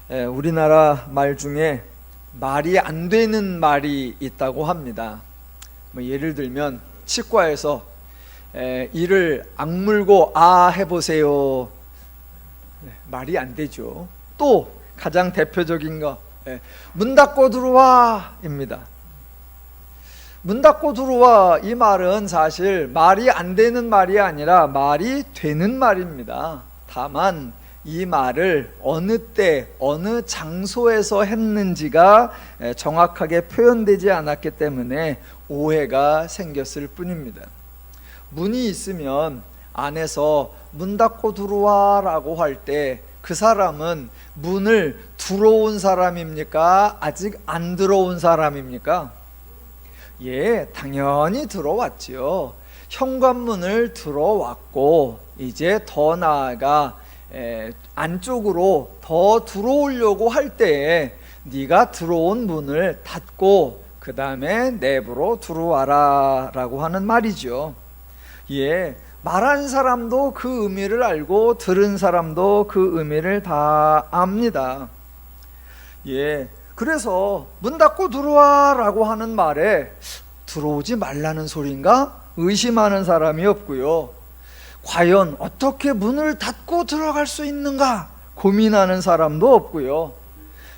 우리나라 말 중에 말이 안 되는 말이 있다고 합니다. 예를 들면 치과에서 이를 악물고 해보세요. 말이 안 되죠. 또 가장 대표적인 거, 문 닫고 들어와 입니다. 문 닫고 들어와, 이 말은 사실 말이 안 되는 말이 아니라 말이 되는 말입니다. 다만 이 말을 어느 때 어느 장소에서 했는지가 정확하게 표현되지 않았기 때문에 오해가 생겼을 뿐입니다. 문이 있으면 안에서 문 닫고 들어와 라고 할 때 그 사람은 문을 들어온 사람입니까? 아직 안 들어온 사람입니까? 당연히 들어왔지요. 현관문을 들어왔고 이제 더 나아가 안쪽으로 더 들어오려고 할 때에 네가 들어온 문을 닫고 그 다음에 내부로 들어와라 라고 하는 말이죠. 말한 사람도 그 의미를 알고 들은 사람도 그 의미를 다 압니다. 그래서 문 닫고 들어와 라고 하는 말에 들어오지 말라는 소린가 의심하는 사람이 없고요. 과연 어떻게 문을 닫고 들어갈 수 있는가 고민하는 사람도 없고요.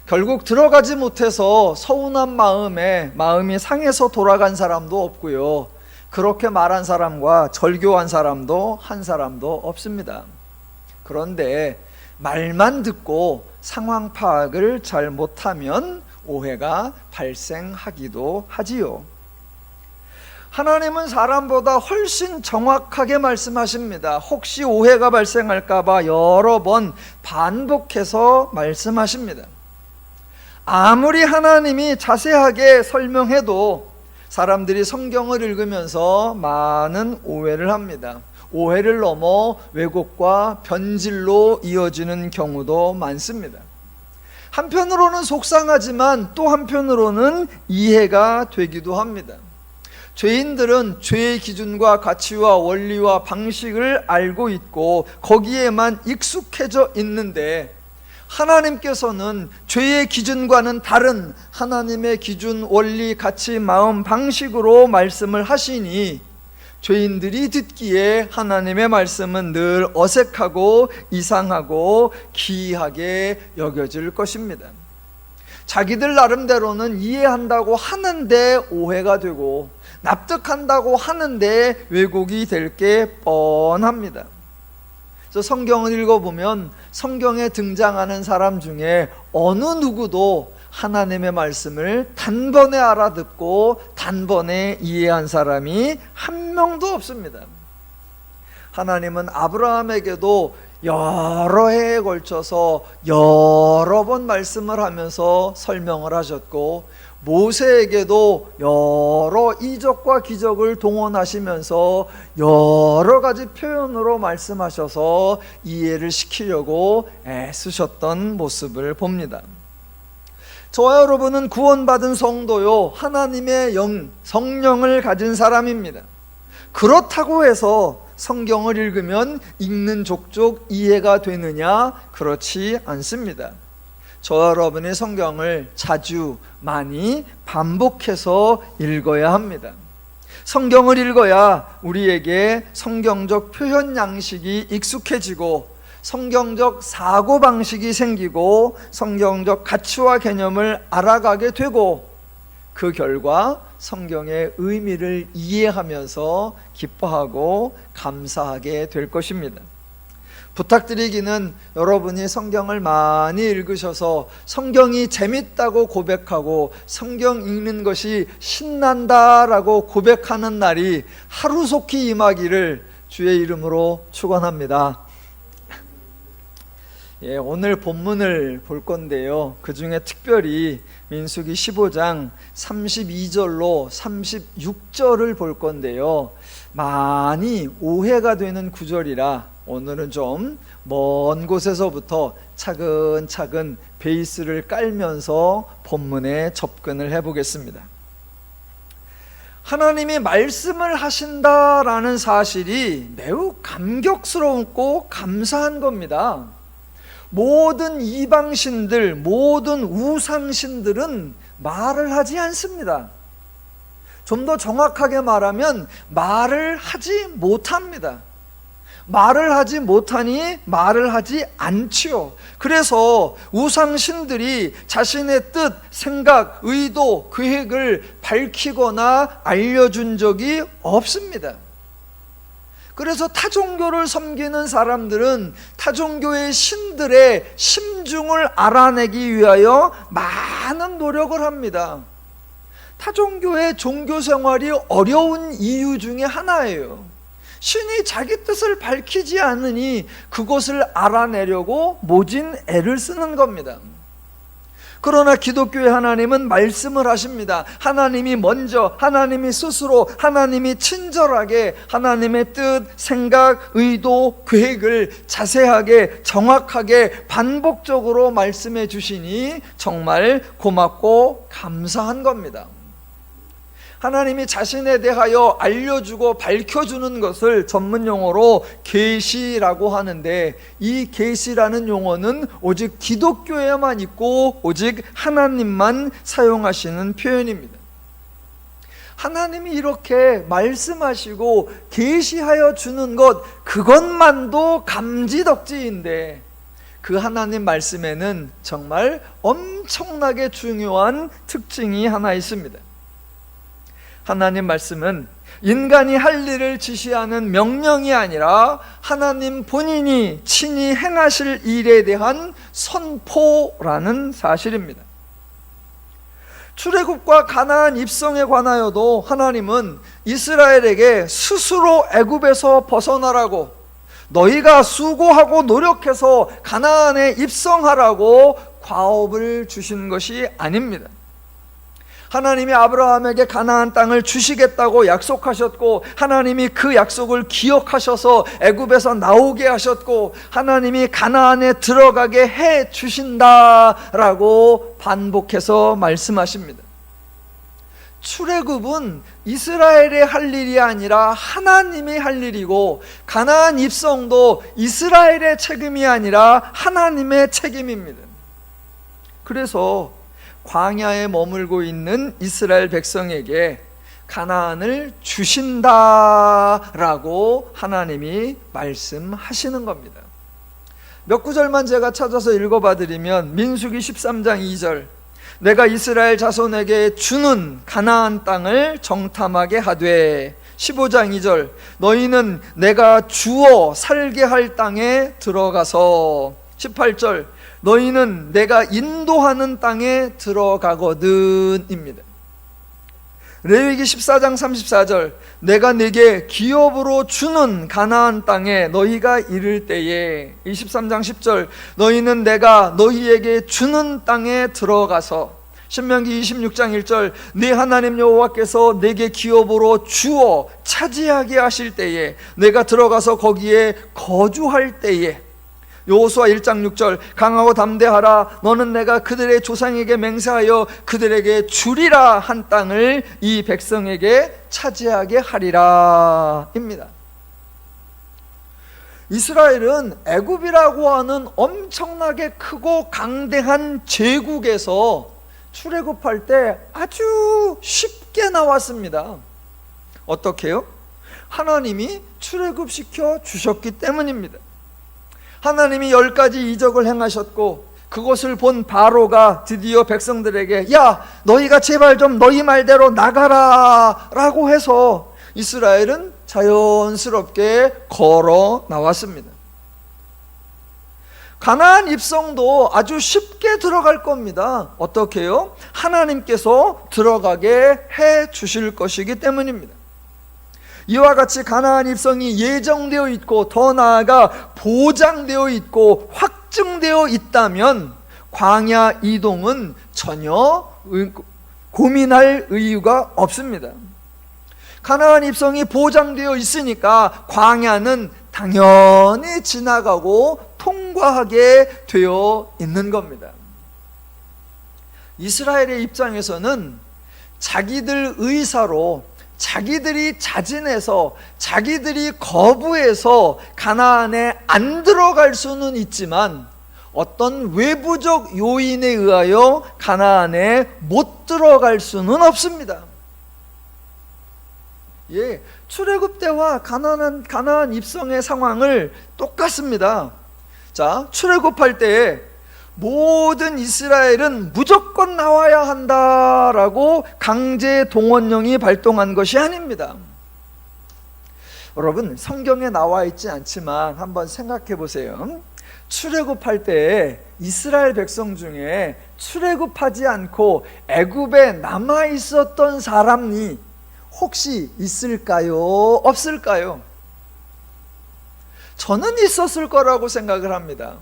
결국 들어가지 못해서 서운한 마음이 상해서 돌아간 사람도 없고요. 그렇게 말한 사람과 절교한 사람도 한 사람도 없습니다. 그런데 말만 듣고 상황 파악을 잘 못하면 오해가 발생하기도 하지요. 하나님은 사람보다 훨씬 정확하게 말씀하십니다. 혹시 오해가 발생할까봐 여러 번 반복해서 말씀하십니다. 아무리 하나님이 자세하게 설명해도 사람들이 성경을 읽으면서 많은 오해를 합니다. 오해를 넘어 왜곡과 변질로 이어지는 경우도 많습니다. 한편으로는 속상하지만 또 한편으로는 이해가 되기도 합니다. 죄인들은 죄의 기준과 가치와 원리와 방식을 알고 있고 거기에만 익숙해져 있는데 하나님께서는 죄의 기준과는 다른 하나님의 기준, 원리, 가치, 마음, 방식으로 말씀을 하시니 죄인들이 듣기에 하나님의 말씀은 늘 어색하고 이상하고 기이하게 여겨질 것입니다. 자기들 나름대로는 이해한다고 하는데 오해가 되고 납득한다고 하는데 왜곡이 될 게 뻔합니다. 그래서 성경을 읽어보면 성경에 등장하는 사람 중에 어느 누구도 하나님의 말씀을 단번에 알아듣고 단번에 이해한 사람이 한 명도 없습니다. 하나님은 아브라함에게도 여러 해에 걸쳐서 여러 번 말씀을 하면서 설명을 하셨고 모세에게도 여러 이적과 기적을 동원하시면서 여러 가지 표현으로 말씀하셔서 이해를 시키려고 애쓰셨던 모습을 봅니다. 저와 여러분은 구원받은 성도요, 하나님의 성령을 가진 사람입니다. 그렇다고 해서 성경을 읽으면 읽는 족족 이해가 되느냐? 그렇지 않습니다. 저와 여러분의 성경을 자주 많이 반복해서 읽어야 합니다. 성경을 읽어야 우리에게 성경적 표현 양식이 익숙해지고 성경적 사고방식이 생기고 성경적 가치와 개념을 알아가게 되고 그 결과 성경의 의미를 이해하면서 기뻐하고 감사하게 될 것입니다. 부탁드리기는 여러분이 성경을 많이 읽으셔서 성경이 재밌다고 고백하고 성경 읽는 것이 신난다라고 고백하는 날이 하루속히 임하기를 주의 이름으로 축원합니다. 오늘 본문을 볼 건데요. 그 중에 특별히 민수기 15장 32절로 36절을 볼 건데요. 많이 오해가 되는 구절이라 오늘은 좀 먼 곳에서부터 차근차근 베이스를 깔면서 본문에 접근을 해보겠습니다. 하나님이 말씀을 하신다라는 사실이 매우 감격스럽고 감사한 겁니다. 모든 이방신들, 모든 우상신들은 말을 하지 않습니다. 좀 더 정확하게 말하면 말을 하지 못합니다. 말을 하지 못하니 말을 하지 않지요. 그래서 우상신들이 자신의 뜻, 생각, 의도, 계획을 밝히거나 알려준 적이 없습니다. 그래서 타종교를 섬기는 사람들은 타종교의 신들의 심중을 알아내기 위하여 많은 노력을 합니다. 타종교의 종교 생활이 어려운 이유 중에 하나예요. 신이 자기 뜻을 밝히지 않으니 그것을 알아내려고 모진 애를 쓰는 겁니다. 그러나 기독교의 하나님은 말씀을 하십니다. 하나님이 먼저, 하나님이 스스로, 하나님이 친절하게 하나님의 뜻, 생각, 의도, 계획을 자세하게, 정확하게, 반복적으로 말씀해 주시니 정말 고맙고 감사한 겁니다. 하나님이 자신에 대하여 알려주고 밝혀주는 것을 전문 용어로 계시라고 하는데, 이 계시라는 용어는 오직 기독교에만 있고 오직 하나님만 사용하시는 표현입니다. 하나님이 이렇게 말씀하시고 계시하여 주는 것, 그것만도 감지덕지인데 그 하나님 말씀에는 정말 엄청나게 중요한 특징이 하나 있습니다. 하나님 말씀은 인간이 할 일을 지시하는 명령이 아니라 하나님 본인이 친히 행하실 일에 대한 선포라는 사실입니다. 출애굽과 가나안 입성에 관하여도 하나님은 이스라엘에게 스스로 애굽에서 벗어나라고, 너희가 수고하고 노력해서 가나안에 입성하라고 과업을 주신 것이 아닙니다. 하나님이 아브라함에게 가나안 땅을 주시겠다고 약속하셨고, 하나님이 그 약속을 기억하셔서 애굽에서 나오게 하셨고, 하나님이 가나안에 들어가게 해 주신다라고 반복해서 말씀하십니다. 출애굽은 이스라엘의 할 일이 아니라 하나님이 할 일이고, 가나안 입성도 이스라엘의 책임이 아니라 하나님의 책임입니다. 그래서 광야에 머물고 있는 이스라엘 백성에게 가나안을 주신다라고 하나님이 말씀하시는 겁니다. 몇 구절만 제가 찾아서 읽어봐 드리면, 민수기 13장 2절, 내가 이스라엘 자손에게 주는 가나안 땅을 정탐하게 하되, 15장 2절, 너희는 내가 주어 살게 할 땅에 들어가서, 18절, 너희는 내가 인도하는 땅에 들어가거든 입니다. 레위기 14장 34절, 내가 네게 기업으로 주는 가나안 땅에 너희가 이를 때에, 23장 10절, 너희는 내가 너희에게 주는 땅에 들어가서, 신명기 26장 1절, 네 하나님 여호와께서 내게 기업으로 주어 차지하게 하실 때에, 내가 들어가서 거기에 거주할 때에, 여호수아 1장 6절, 강하고 담대하라, 너는 내가 그들의 조상에게 맹세하여 그들에게 주리라 한 땅을 이 백성에게 차지하게 하리라 입니다. 이스라엘은 애굽이라고 하는 엄청나게 크고 강대한 제국에서 출애굽할 때 아주 쉽게 나왔습니다. 어떻게요? 하나님이 출애굽시켜 주셨기 때문입니다. 하나님이 10가지 이적을 행하셨고, 그것을 본 바로가 드디어 백성들에게, 야, 너희가 제발 좀 너희 말대로 나가라 라고 해서 이스라엘은 자연스럽게 걸어 나왔습니다. 가나안 입성도 아주 쉽게 들어갈 겁니다. 어떻게요? 하나님께서 들어가게 해 주실 것이기 때문입니다. 이와 같이 가나안 입성이 예정되어 있고, 더 나아가 보장되어 있고 확증되어 있다면 광야 이동은 전혀 고민할 이유가 없습니다. 가나안 입성이 보장되어 있으니까 광야는 당연히 지나가고 통과하게 되어 있는 겁니다. 이스라엘의 입장에서는 자기들 의사로, 자기들이 자진해서, 자기들이 거부해서 가나안에 안 들어갈 수는 있지만, 어떤 외부적 요인에 의하여 가나안에 못 들어갈 수는 없습니다. 예, 출애굽 때와 가나안 입성의 상황을 똑같습니다. 자, 출애굽할 때 모든 이스라엘은 무조건 나와야 한다라고 강제 동원령이 발동한 것이 아닙니다. 여러분, 성경에 나와 있지 않지만 한번 생각해 보세요. 출애굽할 때 이스라엘 백성 중에 출애굽하지 않고 애굽에 남아 있었던 사람이 혹시 있을까요? 없을까요? 저는 있었을 거라고 생각을 합니다.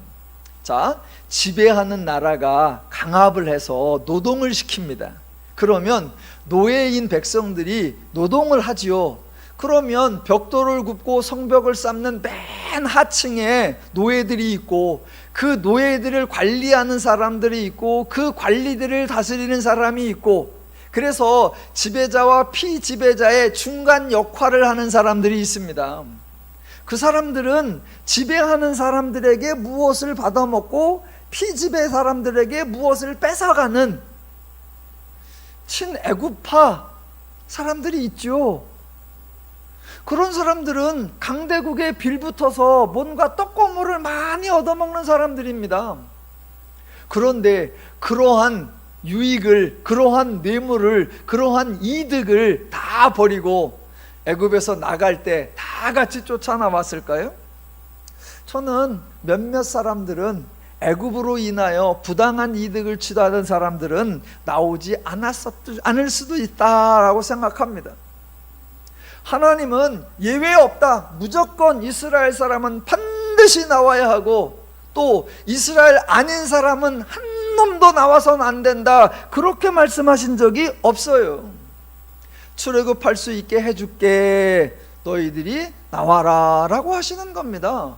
자, 지배하는 나라가 강압을 해서 노동을 시킵니다. 그러면 노예인 백성들이 노동을 하지요. 그러면 벽돌을 굽고 성벽을 쌓는 맨 하층에 노예들이 있고, 그 노예들을 관리하는 사람들이 있고, 그 관리들을 다스리는 사람이 있고, 그래서 지배자와 피지배자의 중간 역할을 하는 사람들이 있습니다. 그 사람들은 지배하는 사람들에게 무엇을 받아먹고 피지배 사람들에게 무엇을 뺏어가는 친애굽파 사람들이 있죠. 그런 사람들은 강대국에 빌붙어서 뭔가 떡고물을 많이 얻어먹는 사람들입니다. 그런데 그러한 유익을, 그러한 뇌물을, 그러한 이득을 다 버리고 애굽에서 나갈 때 다 같이 쫓아나왔을까요? 저는 몇몇 사람들은 애굽으로 인하여 부당한 이득을 취하던 사람들은 나오지 않을 수도 있다라고 생각합니다. 하나님은 예외 없다. 무조건 이스라엘 사람은 반드시 나와야 하고, 또 이스라엘 아닌 사람은 한 놈도 나와서는 안 된다, 그렇게 말씀하신 적이 없어요. 출애굽할 수 있게 해줄게, 너희들이 나와라 라고 하시는 겁니다.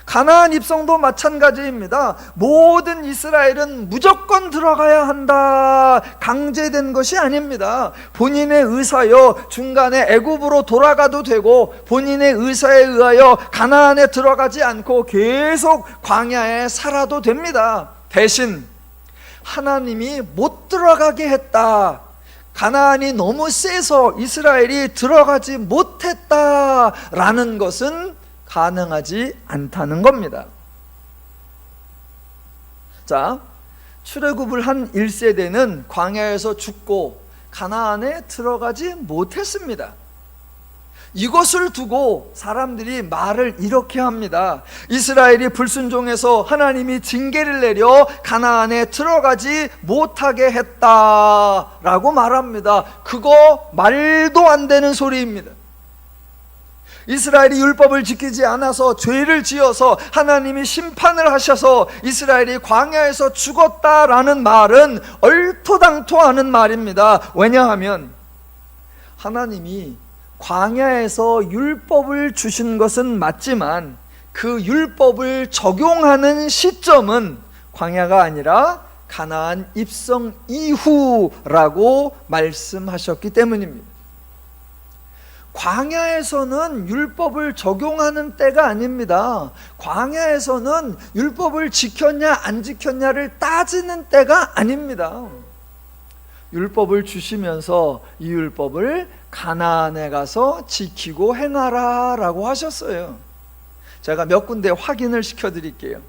가나안 입성도 마찬가지입니다. 모든 이스라엘은 무조건 들어가야 한다, 강제된 것이 아닙니다. 본인의 의사여 중간에 애굽으로 돌아가도 되고, 본인의 의사에 의하여 가나안에 들어가지 않고 계속 광야에 살아도 됩니다. 대신 하나님이 못 들어가게 했다, 가나안이 너무 세서 이스라엘이 들어가지 못했다라는 것은 가능하지 않다는 겁니다. 자, 출애굽을 한 1세대는 광야에서 죽고 가나안에 들어가지 못했습니다. 이것을 두고 사람들이 말을 이렇게 합니다. 이스라엘이 불순종해서 하나님이 징계를 내려 가나안에 들어가지 못하게 했다라고 말합니다. 그거 말도 안 되는 소리입니다. 이스라엘이 율법을 지키지 않아서 죄를 지어서 하나님이 심판을 하셔서 이스라엘이 광야에서 죽었다라는 말은 얼토당토하는 말입니다. 왜냐하면 하나님이 광야에서 율법을 주신 것은 맞지만 그 율법을 적용하는 시점은 광야가 아니라 가나안 입성 이후라고 말씀하셨기 때문입니다. 광야에서는 율법을 적용하는 때가 아닙니다. 광야에서는 율법을 지켰냐 안 지켰냐를 따지는 때가 아닙니다. 율법을 주시면서 이 율법을 가나안에 가서 지키고 행하라 라고 하셨어요. 제가 몇 군데 확인을 시켜드릴게요.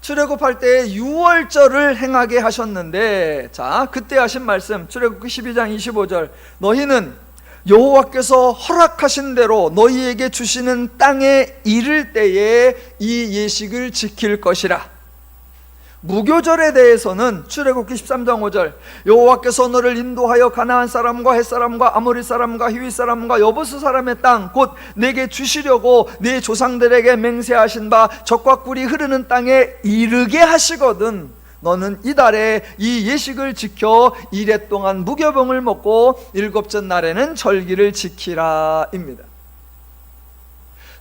출애굽할 때 유월절을 행하게 하셨는데, 자, 그때 하신 말씀 출애굽기 12장 25절, 너희는 여호와께서 허락하신 대로 너희에게 주시는 땅에 이를 때에 이 예식을 지킬 것이라. 무교절에 대해서는 출애굽기 13장 5절, 여호와께서 너를 인도하여 가나안 사람과 헷 사람과 아모리 사람과 히위 사람과 여부스 사람의 땅 곧 내게 주시려고 네 조상들에게 맹세하신 바 젖과 꿀이 흐르는 땅에 이르게 하시거든 너는 이달에 이 예식을 지켜 이래 동안 무교병을 먹고 일곱째 날에는 절기를 지키라 입니다.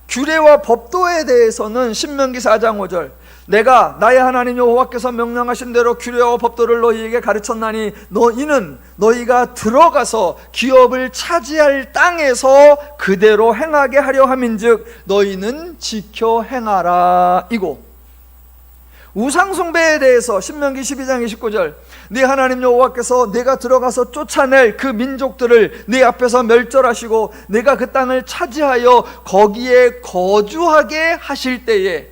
규례와 법도에 대해서는 신명기 4장 5절, 내가 나의 하나님 여호와께서 명령하신 대로 규례와 법도를 너희에게 가르쳤나니 너희는 너희가 들어가서 기업을 차지할 땅에서 그대로 행하게 하려 함인즉 너희는 지켜 행하라 이고, 우상숭배에 대해서 신명기 12장 29절, 네 하나님 여호와께서 내가 들어가서 쫓아낼 그 민족들을 네 앞에서 멸절하시고 내가 그 땅을 차지하여 거기에 거주하게 하실 때에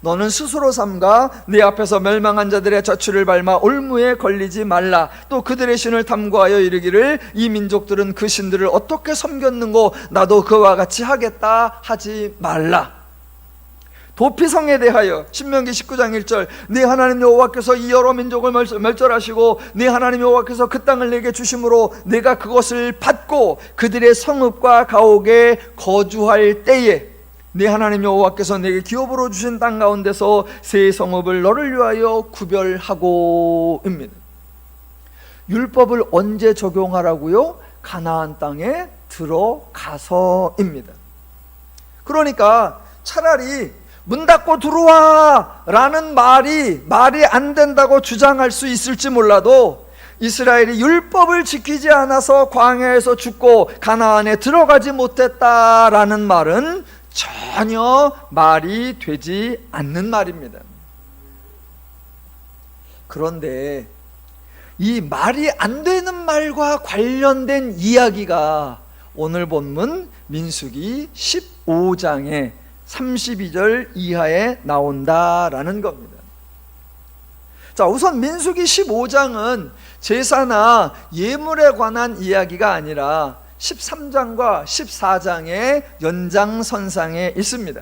너는 스스로 삼가 네 앞에서 멸망한 자들의 저추를 밟아 올무에 걸리지 말라. 또 그들의 신을 탐구하여 이르기를 이 민족들은 그 신들을 어떻게 섬겼는고 나도 그와 같이 하겠다 하지 말라. 도피성에 대하여 신명기 19장 1절, 네 하나님 여호와께서 이 여러 민족을 멸절하시고 네 하나님 여호와께서 그 땅을 내게 주심으로 내가 그것을 받고 그들의 성읍과 가옥에 거주할 때에 네 하나님 여호와께서 내게 기업으로 주신 땅 가운데서 새 성읍을 너를 위하여 구별하고입니다. 율법을 언제 적용하라고요? 가나안 땅에 들어가서입니다. 그러니까 차라리 문 닫고 들어와 라는 말이 안 된다고 주장할 수 있을지 몰라도 이스라엘이 율법을 지키지 않아서 광야에서 죽고 가나안에 들어가지 못했다라는 말은 전혀 말이 되지 않는 말입니다. 그런데 이 말이 안 되는 말과 관련된 이야기가 오늘 본문 민수기 15장에 32절 이하에 나온다라는 겁니다. 자, 우선 민수기 15장은 제사나 예물에 관한 이야기가 아니라 13장과 14장의 연장선상에 있습니다.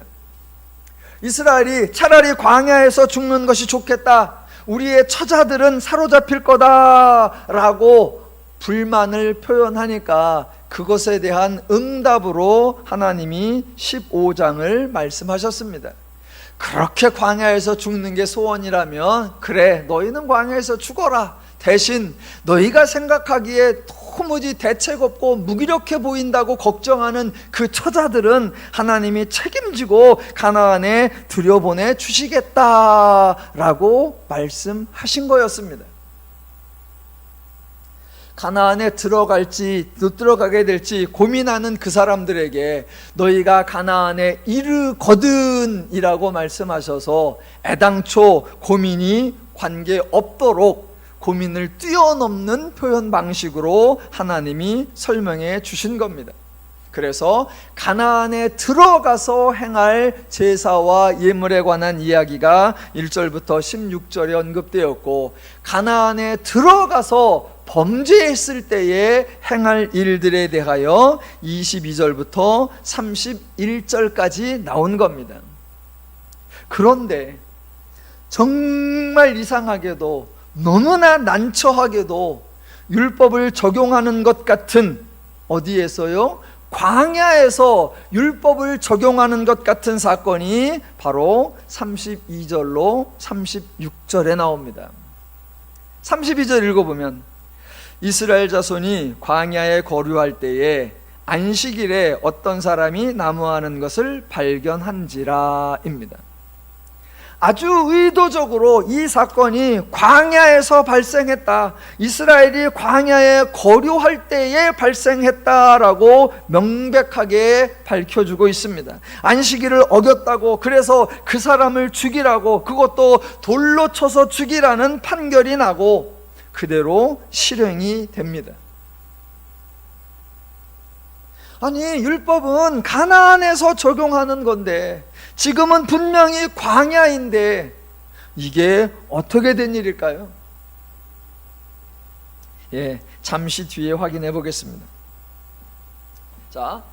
이스라엘이 차라리 광야에서 죽는 것이 좋겠다, 우리의 처자들은 사로잡힐 거다라고 불만을 표현하니까 그것에 대한 응답으로 하나님이 15장을 말씀하셨습니다. 그렇게 광야에서 죽는 게 소원이라면 그래, 너희는 광야에서 죽어라. 대신 너희가 생각하기에 도무지 대책 없고 무기력해 보인다고 걱정하는 그 처자들은 하나님이 책임지고 가나안에 들여보내 주시겠다라고 말씀하신 거였습니다. 가나안에 들어갈지 못 들어가게 될지 고민하는 그 사람들에게 너희가 가나안에 이르거든 이라고 말씀하셔서 애당초 고민이 관계없도록 고민을 뛰어넘는 표현 방식으로 하나님이 설명해 주신 겁니다. 그래서 가나안에 들어가서 행할 제사와 예물에 관한 이야기가 1절부터 16절에 언급되었고, 가나안에 들어가서 범죄했을 때에 행할 일들에 대하여 22절부터 31절까지 나온 겁니다. 그런데 정말 이상하게도 너무나 난처하게도 율법을 적용하는 것 같은, 어디에서요? 광야에서 율법을 적용하는 것 같은 사건이 바로 32절로 36절에 나옵니다. 32절 읽어보면 이스라엘 자손이 광야에 거류할 때에 안식일에 어떤 사람이 나무하는 것을 발견한지라입니다. 아주 의도적으로 이 사건이 광야에서 발생했다, 이스라엘이 광야에 거류할 때에 발생했다라고 명백하게 밝혀주고 있습니다. 안식일을 어겼다고 그래서 그 사람을 죽이라고, 그것도 돌로 쳐서 죽이라는 판결이 나고 그대로 실행이 됩니다. 아니, 율법은 가나안에서 적용하는 건데 지금은 분명히 광야인데 이게 어떻게 된 일일까요? 잠시 뒤에 확인해 보겠습니다. 자,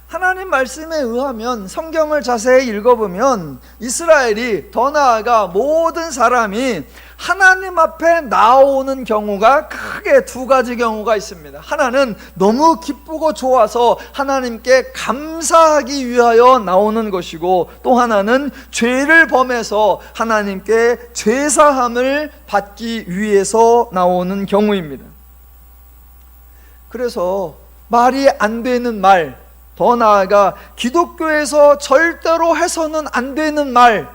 하나님 말씀에 의하면, 성경을 자세히 읽어보면 이스라엘이, 더 나아가 모든 사람이 하나님 앞에 나오는 경우가 크게 두 가지 경우가 있습니다. 하나는 너무 기쁘고 좋아서 하나님께 감사하기 위하여 나오는 것이고, 또 하나는 죄를 범해서 하나님께 죄사함을 받기 위해서 나오는 경우입니다. 그래서 말이 안 되는 말, 더 나아가 기독교에서 절대로 해서는 안 되는 말,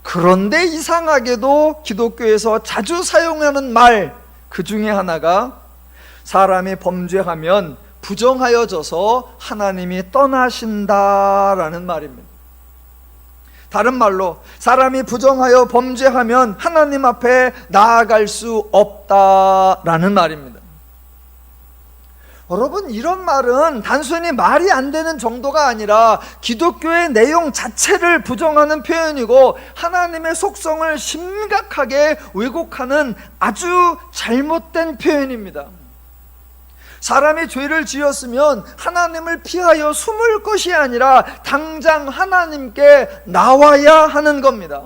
그런데 이상하게도 기독교에서 자주 사용하는 말, 그 중에 하나가 사람이 범죄하면 부정하여져서 하나님이 떠나신다라는 말입니다. 다른 말로 사람이 부정하여 범죄하면 하나님 앞에 나아갈 수 없다라는 말입니다. 여러분, 이런 말은 단순히 말이 안 되는 정도가 아니라 기독교의 내용 자체를 부정하는 표현이고 하나님의 속성을 심각하게 왜곡하는 아주 잘못된 표현입니다. 사람이 죄를 지었으면 하나님을 피하여 숨을 것이 아니라 당장 하나님께 나와야 하는 겁니다.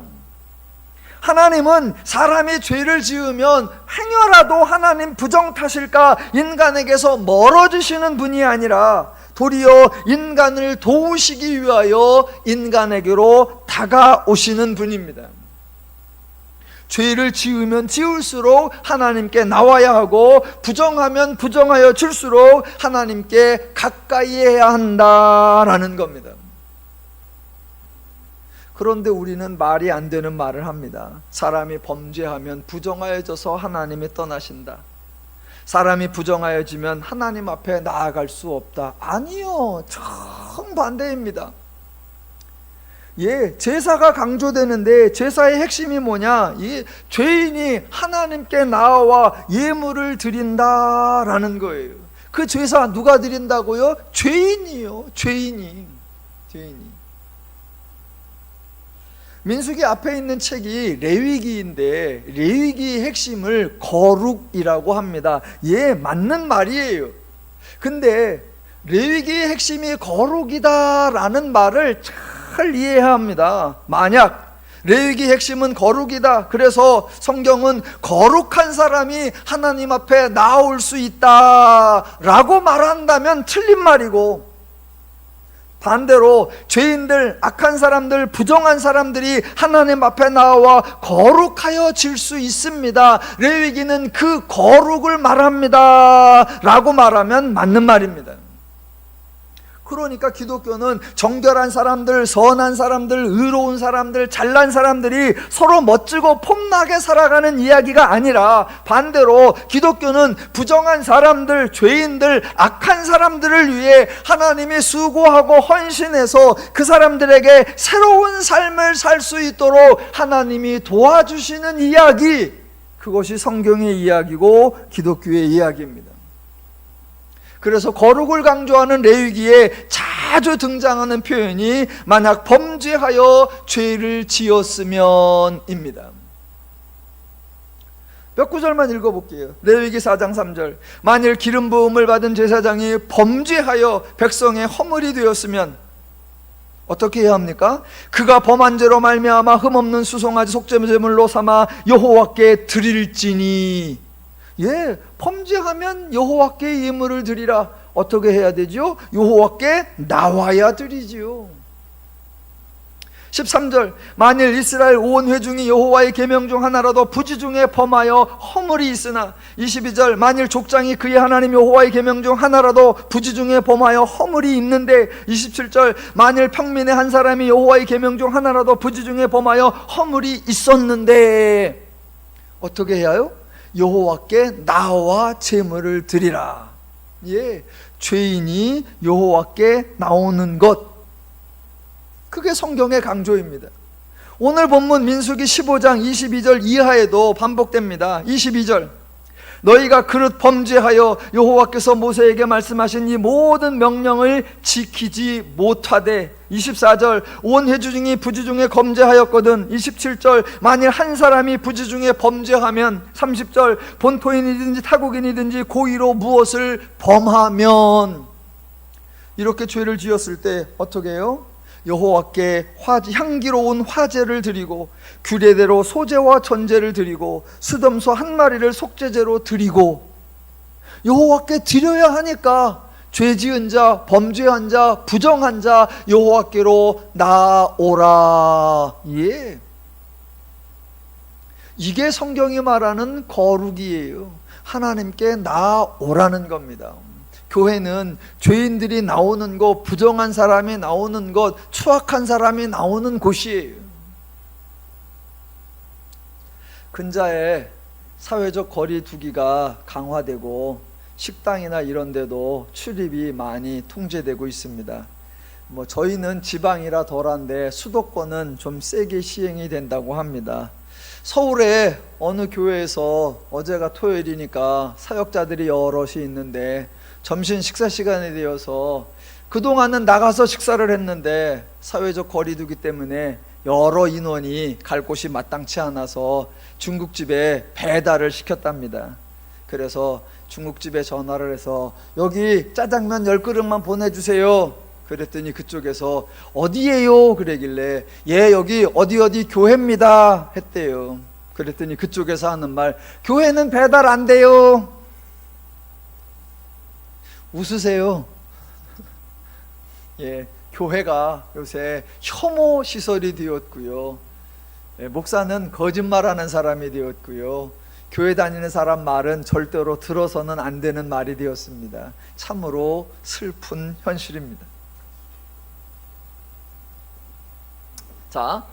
하나님은 사람이 죄를 지으면 행여라도 하나님 부정 탓일까 인간에게서 멀어지시는 분이 아니라 도리어 인간을 도우시기 위하여 인간에게로 다가오시는 분입니다. 죄를 지으면 지을수록 하나님께 나와야 하고 부정하면 부정하여 줄수록 하나님께 가까이 해야 한다라는 겁니다. 그런데 우리는 말이 안 되는 말을 합니다. 사람이 범죄하면 부정하여져서 하나님이 떠나신다. 사람이 부정하여지면 하나님 앞에 나아갈 수 없다. 아니요, 정반대입니다. 제사가 강조되는데 제사의 핵심이 뭐냐? 이 죄인이 하나님께 나와 예물을 드린다라는 거예요. 그 제사 누가 드린다고요? 죄인이요. 죄인이. 민수기 앞에 있는 책이 레위기인데 레위기의 핵심을 거룩이라고 합니다. 맞는 말이에요. 근데 레위기의 핵심이 거룩이다라는 말을 잘 이해해야 합니다. 만약 레위기 핵심은 거룩이다, 그래서 성경은 거룩한 사람이 하나님 앞에 나올 수 있다라고 말한다면 틀린 말이고, 반대로 죄인들, 악한 사람들, 부정한 사람들이 하나님 앞에 나와 거룩하여질 수 있습니다. 레위기는 그 거룩을 말합니다 라고 말하면 맞는 말입니다. 그러니까 기독교는 정결한 사람들, 선한 사람들, 의로운 사람들, 잘난 사람들이 서로 멋지고 폼나게 살아가는 이야기가 아니라 반대로 기독교는 부정한 사람들, 죄인들, 악한 사람들을 위해 하나님이 수고하고 헌신해서 그 사람들에게 새로운 삶을 살 수 있도록 하나님이 도와주시는 이야기, 그것이 성경의 이야기고 기독교의 이야기입니다. 그래서 거룩을 강조하는 레위기에 자주 등장하는 표현이 만약 범죄하여 죄를 지었으면입니다. 몇 구절만 읽어볼게요. 레위기 4장 3절. 만일 기름 부음을 받은 제사장이 범죄하여 백성의 허물이 되었으면 어떻게 해야 합니까? 그가 범한 죄로 말미암아 흠없는 수송아지 속죄제물로 삼아 여호와께 드릴지니. 범죄하면 여호와께 예물을 드리라. 어떻게 해야 되죠? 여호와께 나와야 드리지요. 13절. 만일 이스라엘 온 회중이 여호와의 계명 중 하나라도 부지 중에 범하여 허물이 있으나. 22절. 만일 족장이 그의 하나님 여호와의 계명 중 하나라도 부지 중에 범하여 허물이 있는데. 27절. 만일 평민의 한 사람이 여호와의 계명 중 하나라도 부지 중에 범하여 허물이 있었는데 어떻게 해야요? 여호와께 나와 제물을 드리라. 죄인이 여호와께 나오는 것, 그게 성경의 강조입니다. 오늘 본문 민수기 15장 22절 이하에도 반복됩니다. 22절. 너희가 그릇 범죄하여 여호와께서 모세에게 말씀하신 이 모든 명령을 지키지 못하되. 24절. 온 회중 중이 부지 중에 범죄하였거든. 27절. 만일 한 사람이 부지 중에 범죄하면. 30절. 본토인이든지 타국인이든지 고의로 무엇을 범하면. 이렇게 죄를 지었을 때 어떻게 해요? 여호와께 향기로운 화제를 드리고 규례대로 소제와 전제를 드리고 수dom소 한 마리를 속죄제로 드리고. 여호와께 드려야 하니까 죄지은 자, 범죄한 자, 부정한 자 여호와께로 나오라. 이게 성경이 말하는 거룩이에요. 하나님께 나오라는 겁니다. 교회는 죄인들이 나오는 곳, 부정한 사람이 나오는 곳, 추악한 사람이 나오는 곳이에요. 근자에 사회적 거리 두기가 강화되고 식당이나 이런 데도 출입이 많이 통제되고 있습니다. 저희는 지방이라 덜한데 수도권은 좀 세게 시행이 된다고 합니다. 서울의 어느 교회에서, 어제가 토요일이니까 사역자들이 여럿이 있는데 점심 식사 시간이 되어서 그동안은 나가서 식사를 했는데 사회적 거리두기 때문에 여러 인원이 갈 곳이 마땅치 않아서 중국집에 배달을 시켰답니다. 그래서 중국집에 전화를 해서 여기 짜장면 10그릇만 보내주세요. 그랬더니 그쪽에서 어디에요? 그러길래 예, 여기 어디 교회입니다 했대요. 그랬더니 그쪽에서 하는 말, 교회는 배달 안 돼요. 웃으세요. 예, 교회가 요새 혐오 시설이 되었고요. 목사는 거짓말하는 사람이 되었고요. 교회 다니는 사람 말은 절대로 들어서는 안 되는 말이 되었습니다. 참으로 슬픈 현실입니다. 자,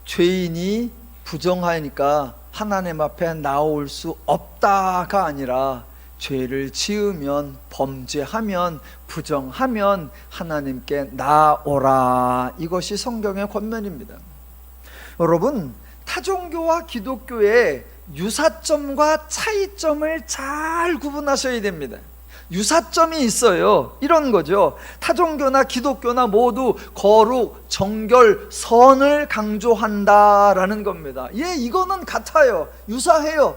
죄인이 부정하니까 하나님 앞에 나올 수 없다가 아니라 죄를 지으면, 범죄하면, 부정하면 하나님께 나오라. 이것이 성경의 권면입니다. 여러분, 타종교와 기독교의 유사점과 차이점을 잘 구분하셔야 됩니다. 유사점이 있어요. 이런 거죠. 타종교나 기독교나 모두 거룩, 정결, 선을 강조한다라는 겁니다. 예, 이거는 같아요. 유사해요.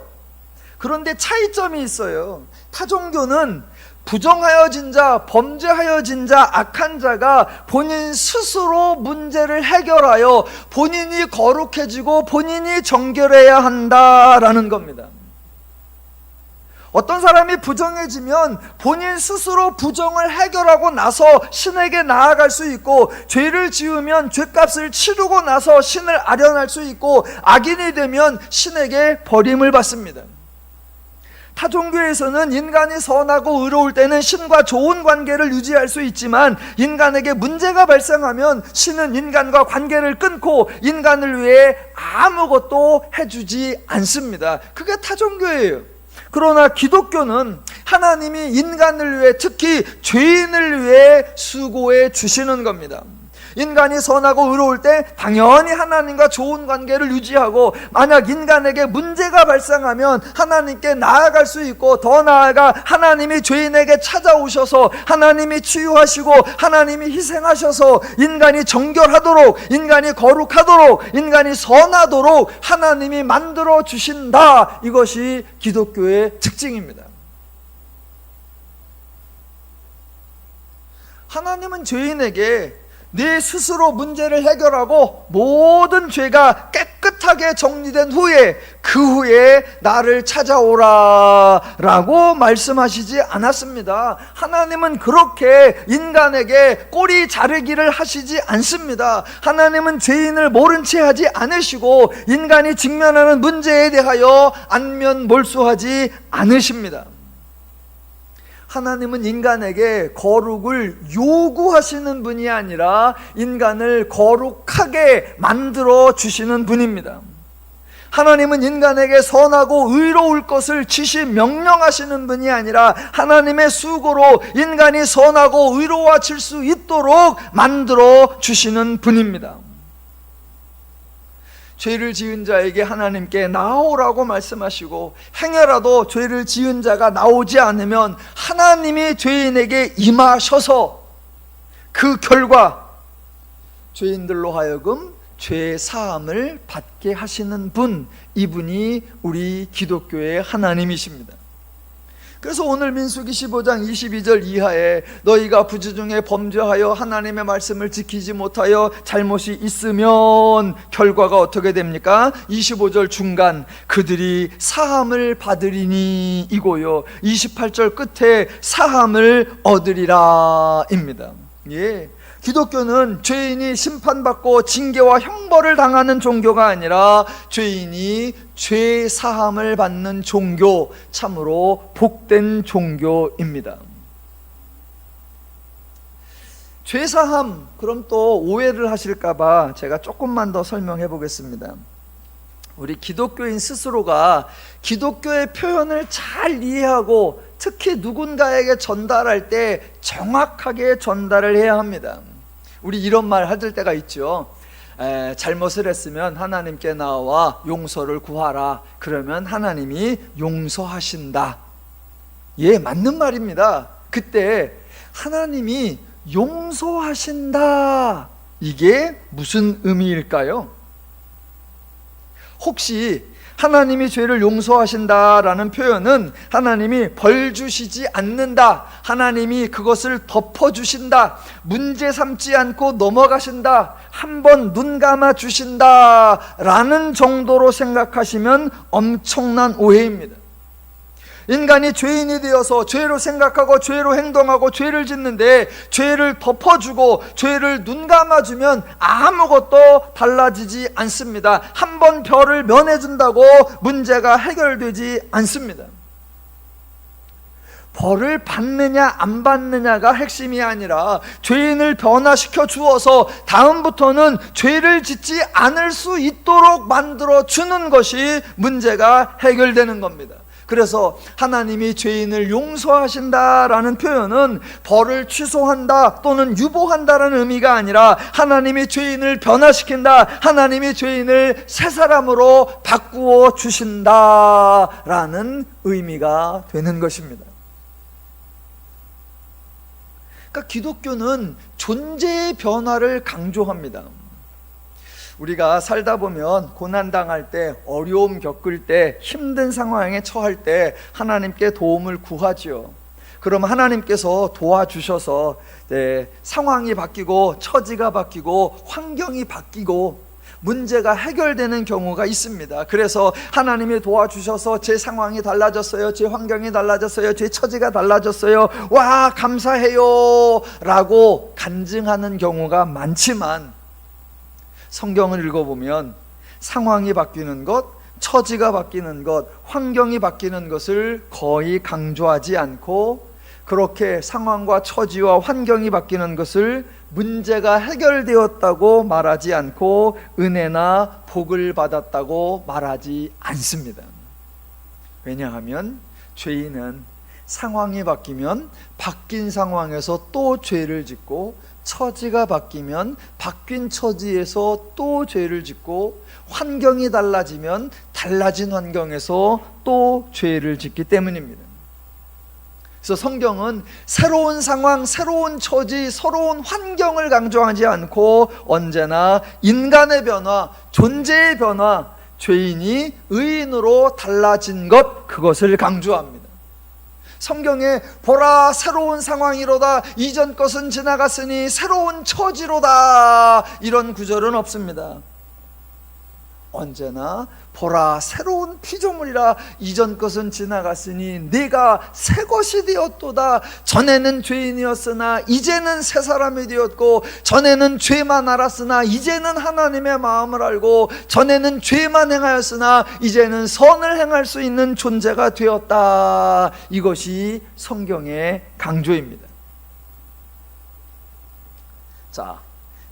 그런데 차이점이 있어요. 타종교는 부정하여진 자, 범죄하여진 자, 악한 자가 본인 스스로 문제를 해결하여 본인이 거룩해지고 본인이 정결해야 한다라는 겁니다. 어떤 사람이 부정해지면 본인 스스로 부정을 해결하고 나서 신에게 나아갈 수 있고, 죄를 지으면 죄값을 치르고 나서 신을 아련할 수 있고, 악인이 되면 신에게 버림을 받습니다. 타종교에서는 인간이 선하고 의로울 때는 신과 좋은 관계를 유지할 수 있지만, 인간에게 문제가 발생하면 신은 인간과 관계를 끊고 인간을 위해 아무것도 해주지 않습니다. 그게 타종교예요. 그러나 기독교는 하나님이 인간을 위해, 특히 죄인을 위해 수고해 주시는 겁니다. 인간이 선하고 의로울 때 당연히 하나님과 좋은 관계를 유지하고, 만약 인간에게 문제가 발생하면 하나님께 나아갈 수 있고, 더 나아가 하나님이 죄인에게 찾아오셔서 하나님이 치유하시고 하나님이 희생하셔서 인간이 정결하도록, 인간이 거룩하도록, 인간이 선하도록 하나님이 만들어 주신다. 이것이 기독교의 특징입니다. 하나님은 죄인에게 네 스스로 문제를 해결하고 모든 죄가 깨끗하게 정리된 후에, 그 후에 나를 찾아오라 라고 말씀하시지 않았습니다. 하나님은 그렇게 인간에게 꼬리 자르기를 하시지 않습니다. 하나님은 죄인을 모른 채 하지 않으시고 인간이 직면하는 문제에 대하여 안면몰수하지 않으십니다. 하나님은 인간에게 거룩을 요구하시는 분이 아니라 인간을 거룩하게 만들어 주시는 분입니다. 하나님은 인간에게 선하고 의로울 것을 지시 명령하시는 분이 아니라 하나님의 수고로 인간이 선하고 의로워질 수 있도록 만들어 주시는 분입니다. 죄를 지은 자에게 하나님께 나오라고 말씀하시고, 행여라도 죄를 지은 자가 나오지 않으면 하나님이 죄인에게 임하셔서 그 결과 죄인들로 하여금 죄 사함을 받게 하시는 분, 이분이 우리 기독교의 하나님이십니다. 그래서 오늘 민수기 15장 22절 이하에 너희가 부지 중에 범죄하여 하나님의 말씀을 지키지 못하여 잘못이 있으면 결과가 어떻게 됩니까? 25절 중간 그들이 사함을 받으리니 이고요, 28절 끝에 사함을 얻으리라 입니다. 예, 기독교는 죄인이 심판받고 징계와 형벌을 당하는 종교가 아니라 죄인이 죄 사함을 받는 종교, 참으로 복된 종교입니다. 죄 사함, 그럼 또 오해를 하실까봐 제가 조금만 더 설명해 보겠습니다. 우리 기독교인 스스로가 기독교의 표현을 잘 이해하고 특히 누군가에게 전달할 때 정확하게 전달을 해야 합니다. 우리 이런 말 할 때가 있죠. 잘못을 했으면 하나님께 나와 용서를 구하라. 그러면 하나님이 용서하신다. 예, 맞는 말입니다. 그때 하나님이 용서하신다, 이게 무슨 의미일까요? 혹시 하나님이 죄를 용서하신다라는 표현은 하나님이 벌 주시지 않는다, 하나님이 그것을 덮어주신다, 문제 삼지 않고 넘어가신다, 한번 눈 감아 주신다라는 정도로 생각하시면 엄청난 오해입니다. 인간이 죄인이 되어서 죄로 생각하고 죄로 행동하고 죄를 짓는데 죄를 덮어주고 죄를 눈 감아주면 아무것도 달라지지 않습니다. 한번 벌을 면해준다고 문제가 해결되지 않습니다. 벌을 받느냐 안 받느냐가 핵심이 아니라 죄인을 변화시켜 주어서 다음부터는 죄를 짓지 않을 수 있도록 만들어 주는 것이 문제가 해결되는 겁니다. 그래서 하나님이 죄인을 용서하신다라는 표현은 벌을 취소한다 또는 유보한다라는 의미가 아니라 하나님이 죄인을 변화시킨다, 하나님이 죄인을 새 사람으로 바꾸어 주신다라는 의미가 되는 것입니다. 그러니까 기독교는 존재의 변화를 강조합니다. 우리가 살다 보면 고난당할 때, 어려움 겪을 때, 힘든 상황에 처할 때 하나님께 도움을 구하지요. 그럼 하나님께서 도와주셔서 상황이 바뀌고 처지가 바뀌고 환경이 바뀌고 문제가 해결되는 경우가 있습니다. 그래서 하나님이 도와주셔서 제 상황이 달라졌어요, 제 환경이 달라졌어요, 제 처지가 달라졌어요, 와 감사해요 라고 간증하는 경우가 많지만, 성경을 읽어보면 상황이 바뀌는 것, 처지가 바뀌는 것, 환경이 바뀌는 것을 거의 강조하지 않고, 그렇게 상황과 처지와 환경이 바뀌는 것을 문제가 해결되었다고 말하지 않고 은혜나 복을 받았다고 말하지 않습니다. 왜냐하면 죄인은 상황이 바뀌면 바뀐 상황에서 또 죄를 짓고, 처지가 바뀌면 바뀐 처지에서 또 죄를 짓고, 환경이 달라지면 달라진 환경에서 또 죄를 짓기 때문입니다. 그래서 성경은 새로운 상황, 새로운 처지, 새로운 환경을 강조하지 않고 언제나 인간의 변화, 존재의 변화, 죄인이 의인으로 달라진 것, 그것을 강조합니다. 성경에 보라 새로운 상황이로다, 이전 것은 지나갔으니 새로운 처지로다, 이런 구절은 없습니다. 언제나 보라 새로운 피조물이라, 이전 것은 지나갔으니 네가 새 것이 되었도다. 전에는 죄인이었으나 이제는 새 사람이 되었고, 전에는 죄만 알았으나 이제는 하나님의 마음을 알고, 전에는 죄만 행하였으나 이제는 선을 행할 수 있는 존재가 되었다. 이것이 성경의 강조입니다. 자,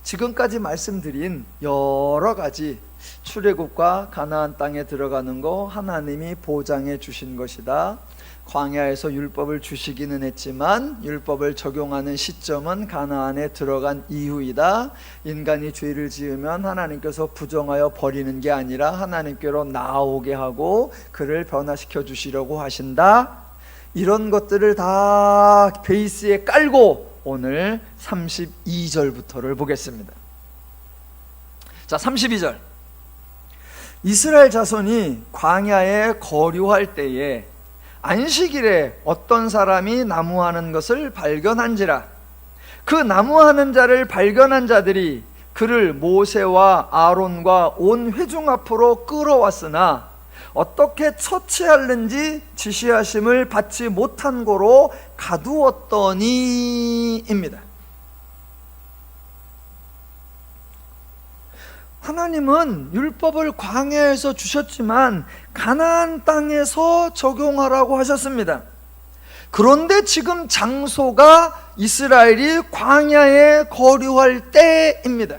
지금까지 말씀드린 여러 가지 출애굽과 가나안 땅에 들어가는 거 하나님이 보장해 주신 것이다. 광야에서 율법을 주시기는 했지만 율법을 적용하는 시점은 가나안에 들어간 이후이다. 인간이 죄를 지으면 하나님께서 부정하여 버리는 게 아니라 하나님께로 나아오게 하고 그를 변화시켜 주시려고 하신다. 이런 것들을 다 베이스에 깔고 오늘 32절부터를 보겠습니다. 자, 32절. 이스라엘 자손이 광야에 거류할 때에 안식일에 어떤 사람이 나무하는 것을 발견한지라. 그 나무하는 자를 발견한 자들이 그를 모세와 아론과 온 회중 앞으로 끌어왔으나 어떻게 처치하는지 지시하심을 받지 못한 고로 가두었더니입니다. 하나님은 율법을 광야에서 주셨지만 가나안 땅에서 적용하라고 하셨습니다. 그런데 지금 장소가 이스라엘이 광야에 거류할 때입니다.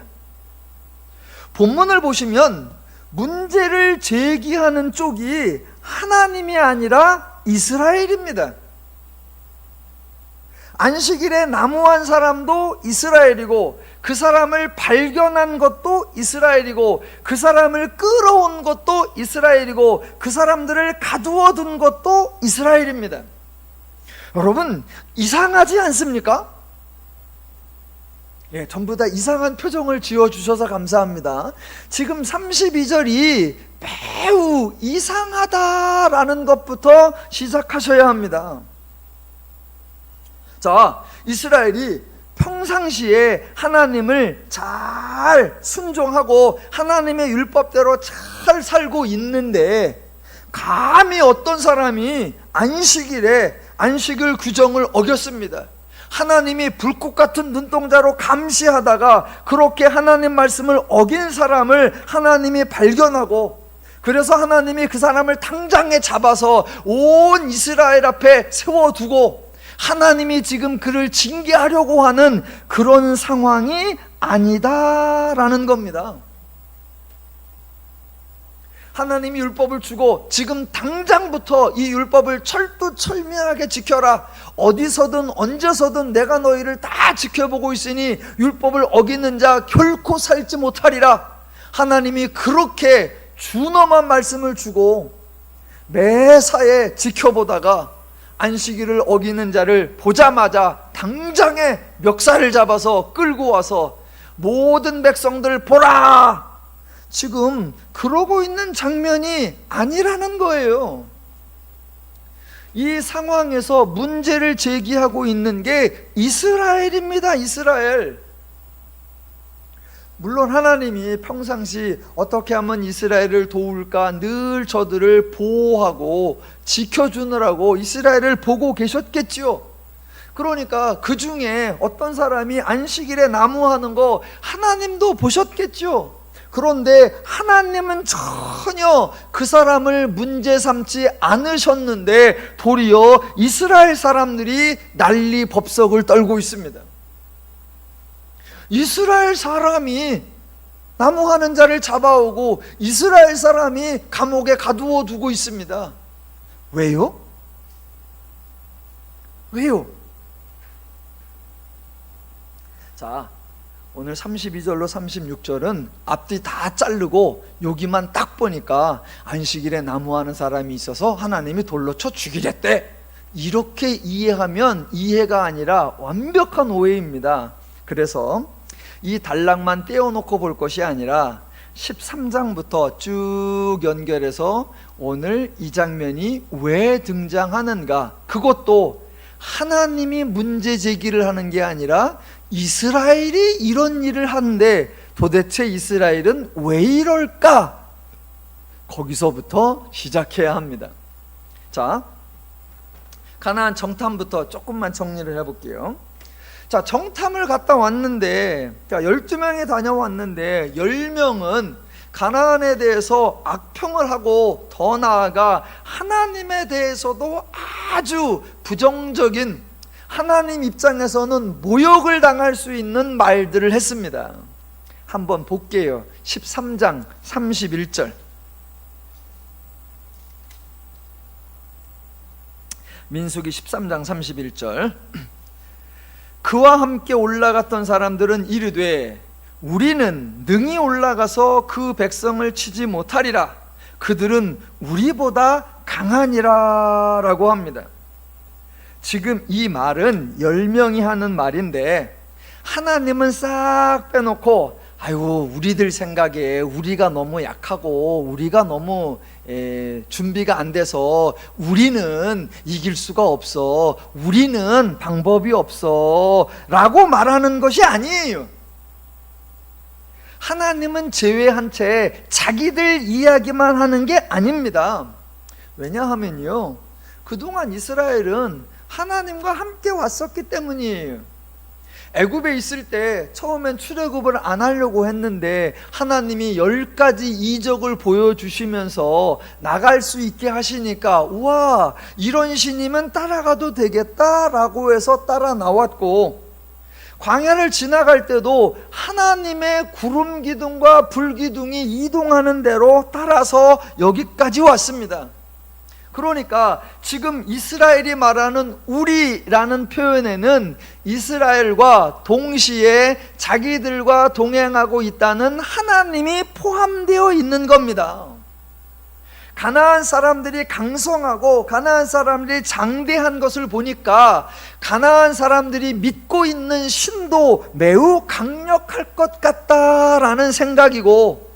본문을 보시면 문제를 제기하는 쪽이 하나님이 아니라 이스라엘입니다. 안식일에 나무한 사람도 이스라엘이고, 그 사람을 발견한 것도 이스라엘이고, 그 사람을 끌어온 것도 이스라엘이고, 그 사람들을 가두어 둔 것도 이스라엘입니다. 여러분, 이상하지 않습니까? 예, 전부 다 이상한 표정을 지어주셔서 감사합니다. 지금 32절이 매우 이상하다라는 것부터 시작하셔야 합니다. 자, 이스라엘이 평상시에 하나님을 잘 순종하고 하나님의 율법대로 잘 살고 있는데, 감히 어떤 사람이 안식일에 안식일 규정을 어겼습니다. 하나님이 불꽃 같은 눈동자로 감시하다가 그렇게 하나님 말씀을 어긴 사람을 하나님이 발견하고, 그래서 하나님이 그 사람을 당장에 잡아서 온 이스라엘 앞에 세워두고 하나님이 지금 그를 징계하려고 하는 그런 상황이 아니다라는 겁니다. 하나님이 율법을 주고 지금 당장부터 이 율법을 철두철미하게 지켜라, 어디서든 언제서든 내가 너희를 다 지켜보고 있으니 율법을 어기는 자 결코 살지 못하리라. 하나님이 그렇게 준엄한 말씀을 주고 매사에 지켜보다가 안식일을 어기는 자를 보자마자 당장에 멱살을 잡아서 끌고 와서 모든 백성들 보라, 지금 그러고 있는 장면이 아니라는 거예요. 이 상황에서 문제를 제기하고 있는 게 이스라엘입니다. 이스라엘. 물론 하나님이 평상시 어떻게 하면 이스라엘을 도울까 늘 저들을 보호하고 지켜주느라고 이스라엘을 보고 계셨겠지요. 그러니까 그 중에 어떤 사람이 안식일에 나무하는 거 하나님도 보셨겠죠. 그런데 하나님은 전혀 그 사람을 문제 삼지 않으셨는데 도리어 이스라엘 사람들이 난리 법석을 떨고 있습니다. 이스라엘 사람이 나무하는 자를 잡아오고 이스라엘 사람이 감옥에 가두어 두고 있습니다. 왜요? 왜요? 자, 오늘 32절로 36절은 앞뒤 다 자르고 여기만 딱 보니까 안식일에 나무하는 사람이 있어서 하나님이 돌로 쳐 죽이랬대, 이렇게 이해하면 이해가 아니라 완벽한 오해입니다. 그래서 이 단락만 떼어놓고 볼 것이 아니라 13장부터 쭉 연결해서 오늘 이 장면이 왜 등장하는가, 그것도 하나님이 문제 제기를 하는 게 아니라 이스라엘이 이런 일을 하는데 도대체 이스라엘은 왜 이럴까? 거기서부터 시작해야 합니다. 자, 가나안 정탐부터 조금만 정리를 해볼게요. 자, 정탐을 갔다 왔는데, 자, 12명이 다녀왔는데 10명은 가나안에 대해서 악평을 하고 더 나아가 하나님에 대해서도 아주 부정적인, 하나님 입장에서는 모욕을 당할 수 있는 말들을 했습니다. 한번 볼게요. 13장 31절. 민수기 13장 31절. 그와 함께 올라갔던 사람들은 이르되 우리는 능히 올라가서 그 백성을 치지 못하리라. 그들은 우리보다 강하니라 라고 합니다. 지금 이 말은 10명이 하는 말인데 하나님은 싹 빼놓고 아이고 우리들 생각에 우리가 너무 약하고 우리가 너무 준비가 안 돼서 우리는 이길 수가 없어, 우리는 방법이 없어 라고 말하는 것이 아니에요. 하나님은 제외한 채 자기들 이야기만 하는 게 아닙니다. 왜냐하면요, 그동안 이스라엘은 하나님과 함께 왔었기 때문이에요. 애굽에 있을 때 처음엔 출애굽을 안 하려고 했는데 하나님이 10가지 이적을 보여주시면서 나갈 수 있게 하시니까 우와, 이런 신이면 따라가도 되겠다라고 해서 따라 나왔고, 광야를 지나갈 때도 하나님의 구름 기둥과 불 기둥이 이동하는 대로 따라서 여기까지 왔습니다. 그러니까 지금 이스라엘이 말하는 우리라는 표현에는 이스라엘과 동시에 자기들과 동행하고 있다는 하나님이 포함되어 있는 겁니다. 가나안 사람들이 강성하고 가나안 사람들이 장대한 것을 보니까 가나안 사람들이 믿고 있는 신도 매우 강력할 것 같다라는 생각이고,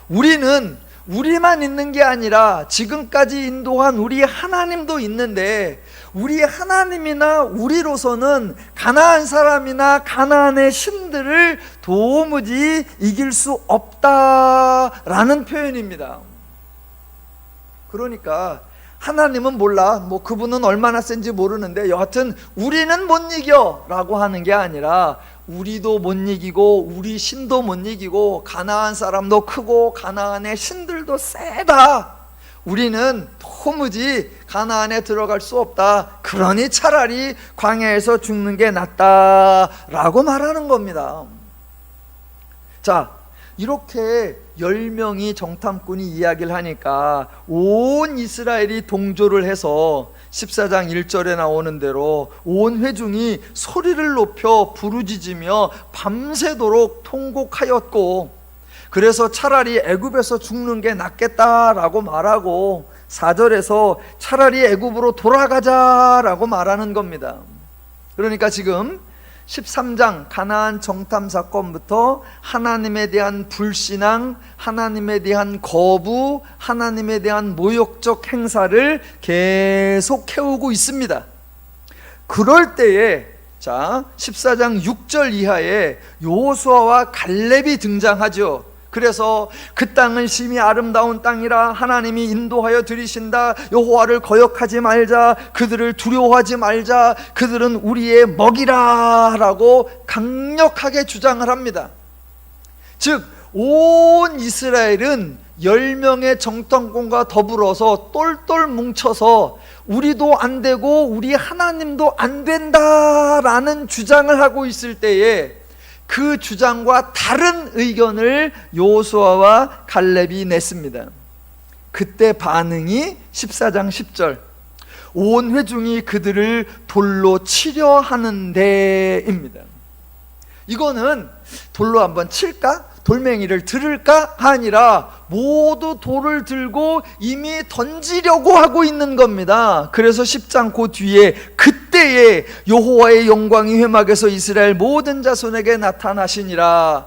우리만 있는 게 아니라 지금까지 인도한 우리 하나님도 있는데, 우리 하나님이나 우리로서는 가나안 사람이나 가나안의 신들을 도무지 이길 수 없다라는 표현입니다. 그러니까 하나님은 몰라, 그분은 얼마나 센지 모르는데 여하튼 우리는 못 이겨 라고 하는 게 아니라, 우리도 못 이기고 우리 신도 못 이기고 가나안 사람도 크고 가나안의 신들도 세다, 우리는 도무지 가나안에 들어갈 수 없다, 그러니 차라리 광야에서 죽는 게 낫다라고 말하는 겁니다. 자, 이렇게 10명이 정탐꾼이 이야기를 하니까 온 이스라엘이 동조를 해서 14장 1절에 나오는 대로 온 회중이 소리를 높여 부르짖으며 밤새도록 통곡하였고, 그래서 차라리 애굽에서 죽는 게 낫겠다라고 말하고 4절에서 차라리 애굽으로 돌아가자라고 말하는 겁니다. 그러니까 지금 13장 가나안 정탐 사건부터 하나님에 대한 불신앙, 하나님에 대한 거부, 하나님에 대한 모욕적 행사를 계속 해오고 있습니다. 그럴 때에 14장 6절 이하에 여호수아와 갈렙이 등장하죠. 그래서 그 땅은 심히 아름다운 땅이라 하나님이 인도하여 들이신다, 여호와를 거역하지 말자, 그들을 두려워하지 말자, 그들은 우리의 먹이라 라고 강력하게 주장을 합니다. 즉 온 이스라엘은 10명의 정탐꾼과 더불어서 똘똘 뭉쳐서 우리도 안 되고 우리 하나님도 안 된다라는 주장을 하고 있을 때에 그 주장과 다른 의견을 여호수아와 갈렙이 냈습니다. 그때 반응이 14장 10절, 온 회중이 그들을 돌로 치려 하는데입니다. 이거는 돌로 한번 칠까? 돌멩이를 들을까? 아니라 모두 돌을 들고 이미 던지려고 하고 있는 겁니다. 그래서 10장 그 뒤에 그때에 여호와의 영광이 회막에서 이스라엘 모든 자손에게 나타나시니라.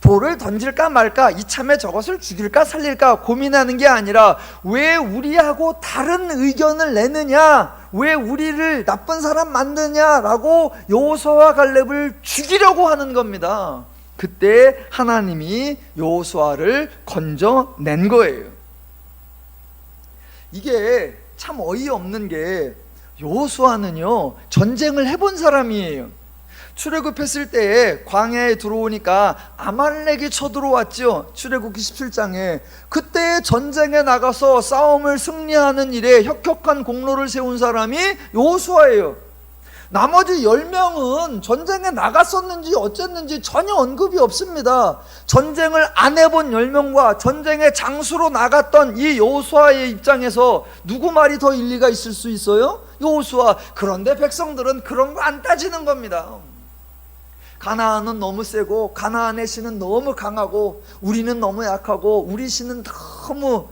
돌을 던질까 말까, 이참에 저것을 죽일까 살릴까 고민하는 게 아니라 왜 우리하고 다른 의견을 내느냐, 왜 우리를 나쁜 사람 만드냐라고 여호수아와 갈렙을 죽이려고 하는 겁니다. 그때 하나님이 여호수아를 건져낸 거예요. 이게 참 어이없는 게, 여호수아는요 전쟁을 해본 사람이에요. 출애굽했을 때 광야에 들어오니까 아말렉이 쳐들어왔죠. 출애굽기 17장에 그때 전쟁에 나가서 싸움을 승리하는 일에 혁혁한 공로를 세운 사람이 여호수아예요. 나머지 10명은 전쟁에 나갔었는지 어쨌는지 전혀 언급이 없습니다. 전쟁을 안 해본 10명과 전쟁의 장수로 나갔던 이 여호수아의 입장에서 누구 말이 더 일리가 있을 수 있어요? 여호수아. 그런데 백성들은 그런 거 안 따지는 겁니다. 가나안은 너무 세고 가나안의 신은 너무 강하고 우리는 너무 약하고 우리 신은 너무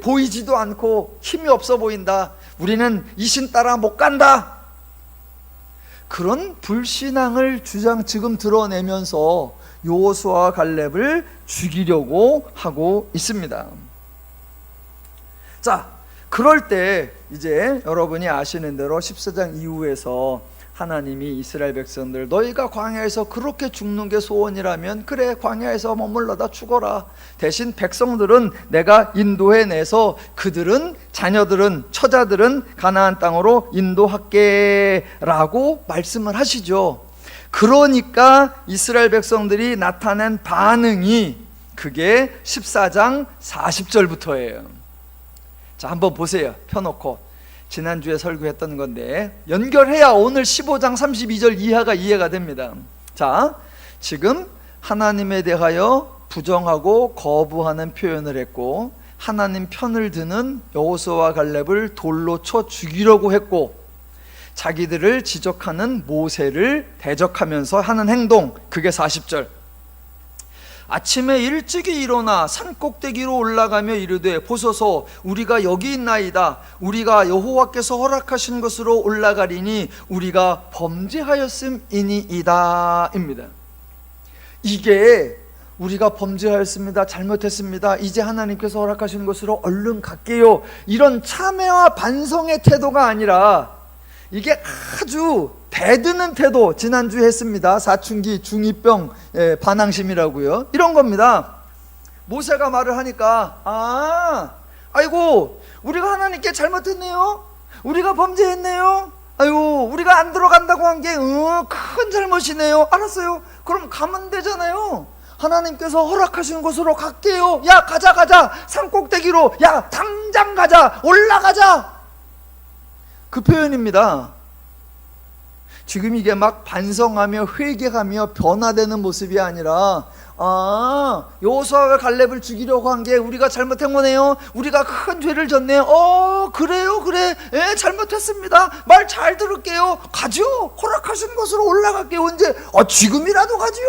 보이지도 않고 힘이 없어 보인다, 우리는 이 신 따라 못 간다, 그런 불신앙을 지금 드러내면서 여호수아와 갈렙을 죽이려고 하고 있습니다. 자, 그럴 때 이제 여러분이 아시는 대로 14장 이후에서 하나님이 이스라엘 백성들, 너희가 광야에서 그렇게 죽는 게 소원이라면 그래, 광야에서 머물러다 죽어라. 대신 백성들은 내가 인도해내서 그들은, 자녀들은, 처자들은 가나안 땅으로 인도할게 라고 말씀을 하시죠. 그러니까 이스라엘 백성들이 나타낸 반응이 그게 14장 40절부터예요. 자, 한번 보세요. 펴놓고. 지난주에 설교했던 건데 연결해야 오늘 15장 32절 이하가 이해가 됩니다. 자, 지금 하나님에 대하여 부정하고 거부하는 표현을 했고, 하나님 편을 드는 여호수아와 갈렙을 돌로 쳐 죽이려고 했고, 자기들을 지적하는 모세를 대적하면서 하는 행동, 그게 40절. 아침에 일찍이 일어나 산꼭대기로 올라가며 이르되 보소서 우리가 여기 있나이다. 우리가 여호와께서 허락하신 것으로 올라가리니 우리가 범죄하였음이니이다 입니다. 이게 우리가 범죄하였습니다, 잘못했습니다, 이제 하나님께서 허락하신 것으로 얼른 갈게요, 이런 참회와 반성의 태도가 아니라 이게 아주 대드는 태도, 지난주에 했습니다. 사춘기 중2병 반항심이라고요. 이런 겁니다. 모세가 말을 하니까 아이고 우리가 하나님께 잘못했네요, 우리가 범죄했네요, 아이고 우리가 안 들어간다고 한 게 큰 잘못이네요. 알았어요, 그럼 가면 되잖아요. 하나님께서 허락하신 곳으로 갈게요. 야 가자 산꼭대기로, 야 당장 가자, 올라가자, 그 표현입니다. 지금 이게 막 반성하며 회개하며 변화되는 모습이 아니라 여호수아와 갈렙을 죽이려고 한 게 우리가 잘못한 거네요, 우리가 큰 죄를 졌네요, 그래요, 그래, 잘못했습니다, 말 잘 들을게요, 가죠, 허락하신 곳으로 올라갈게요. 언제? 지금이라도 가죠.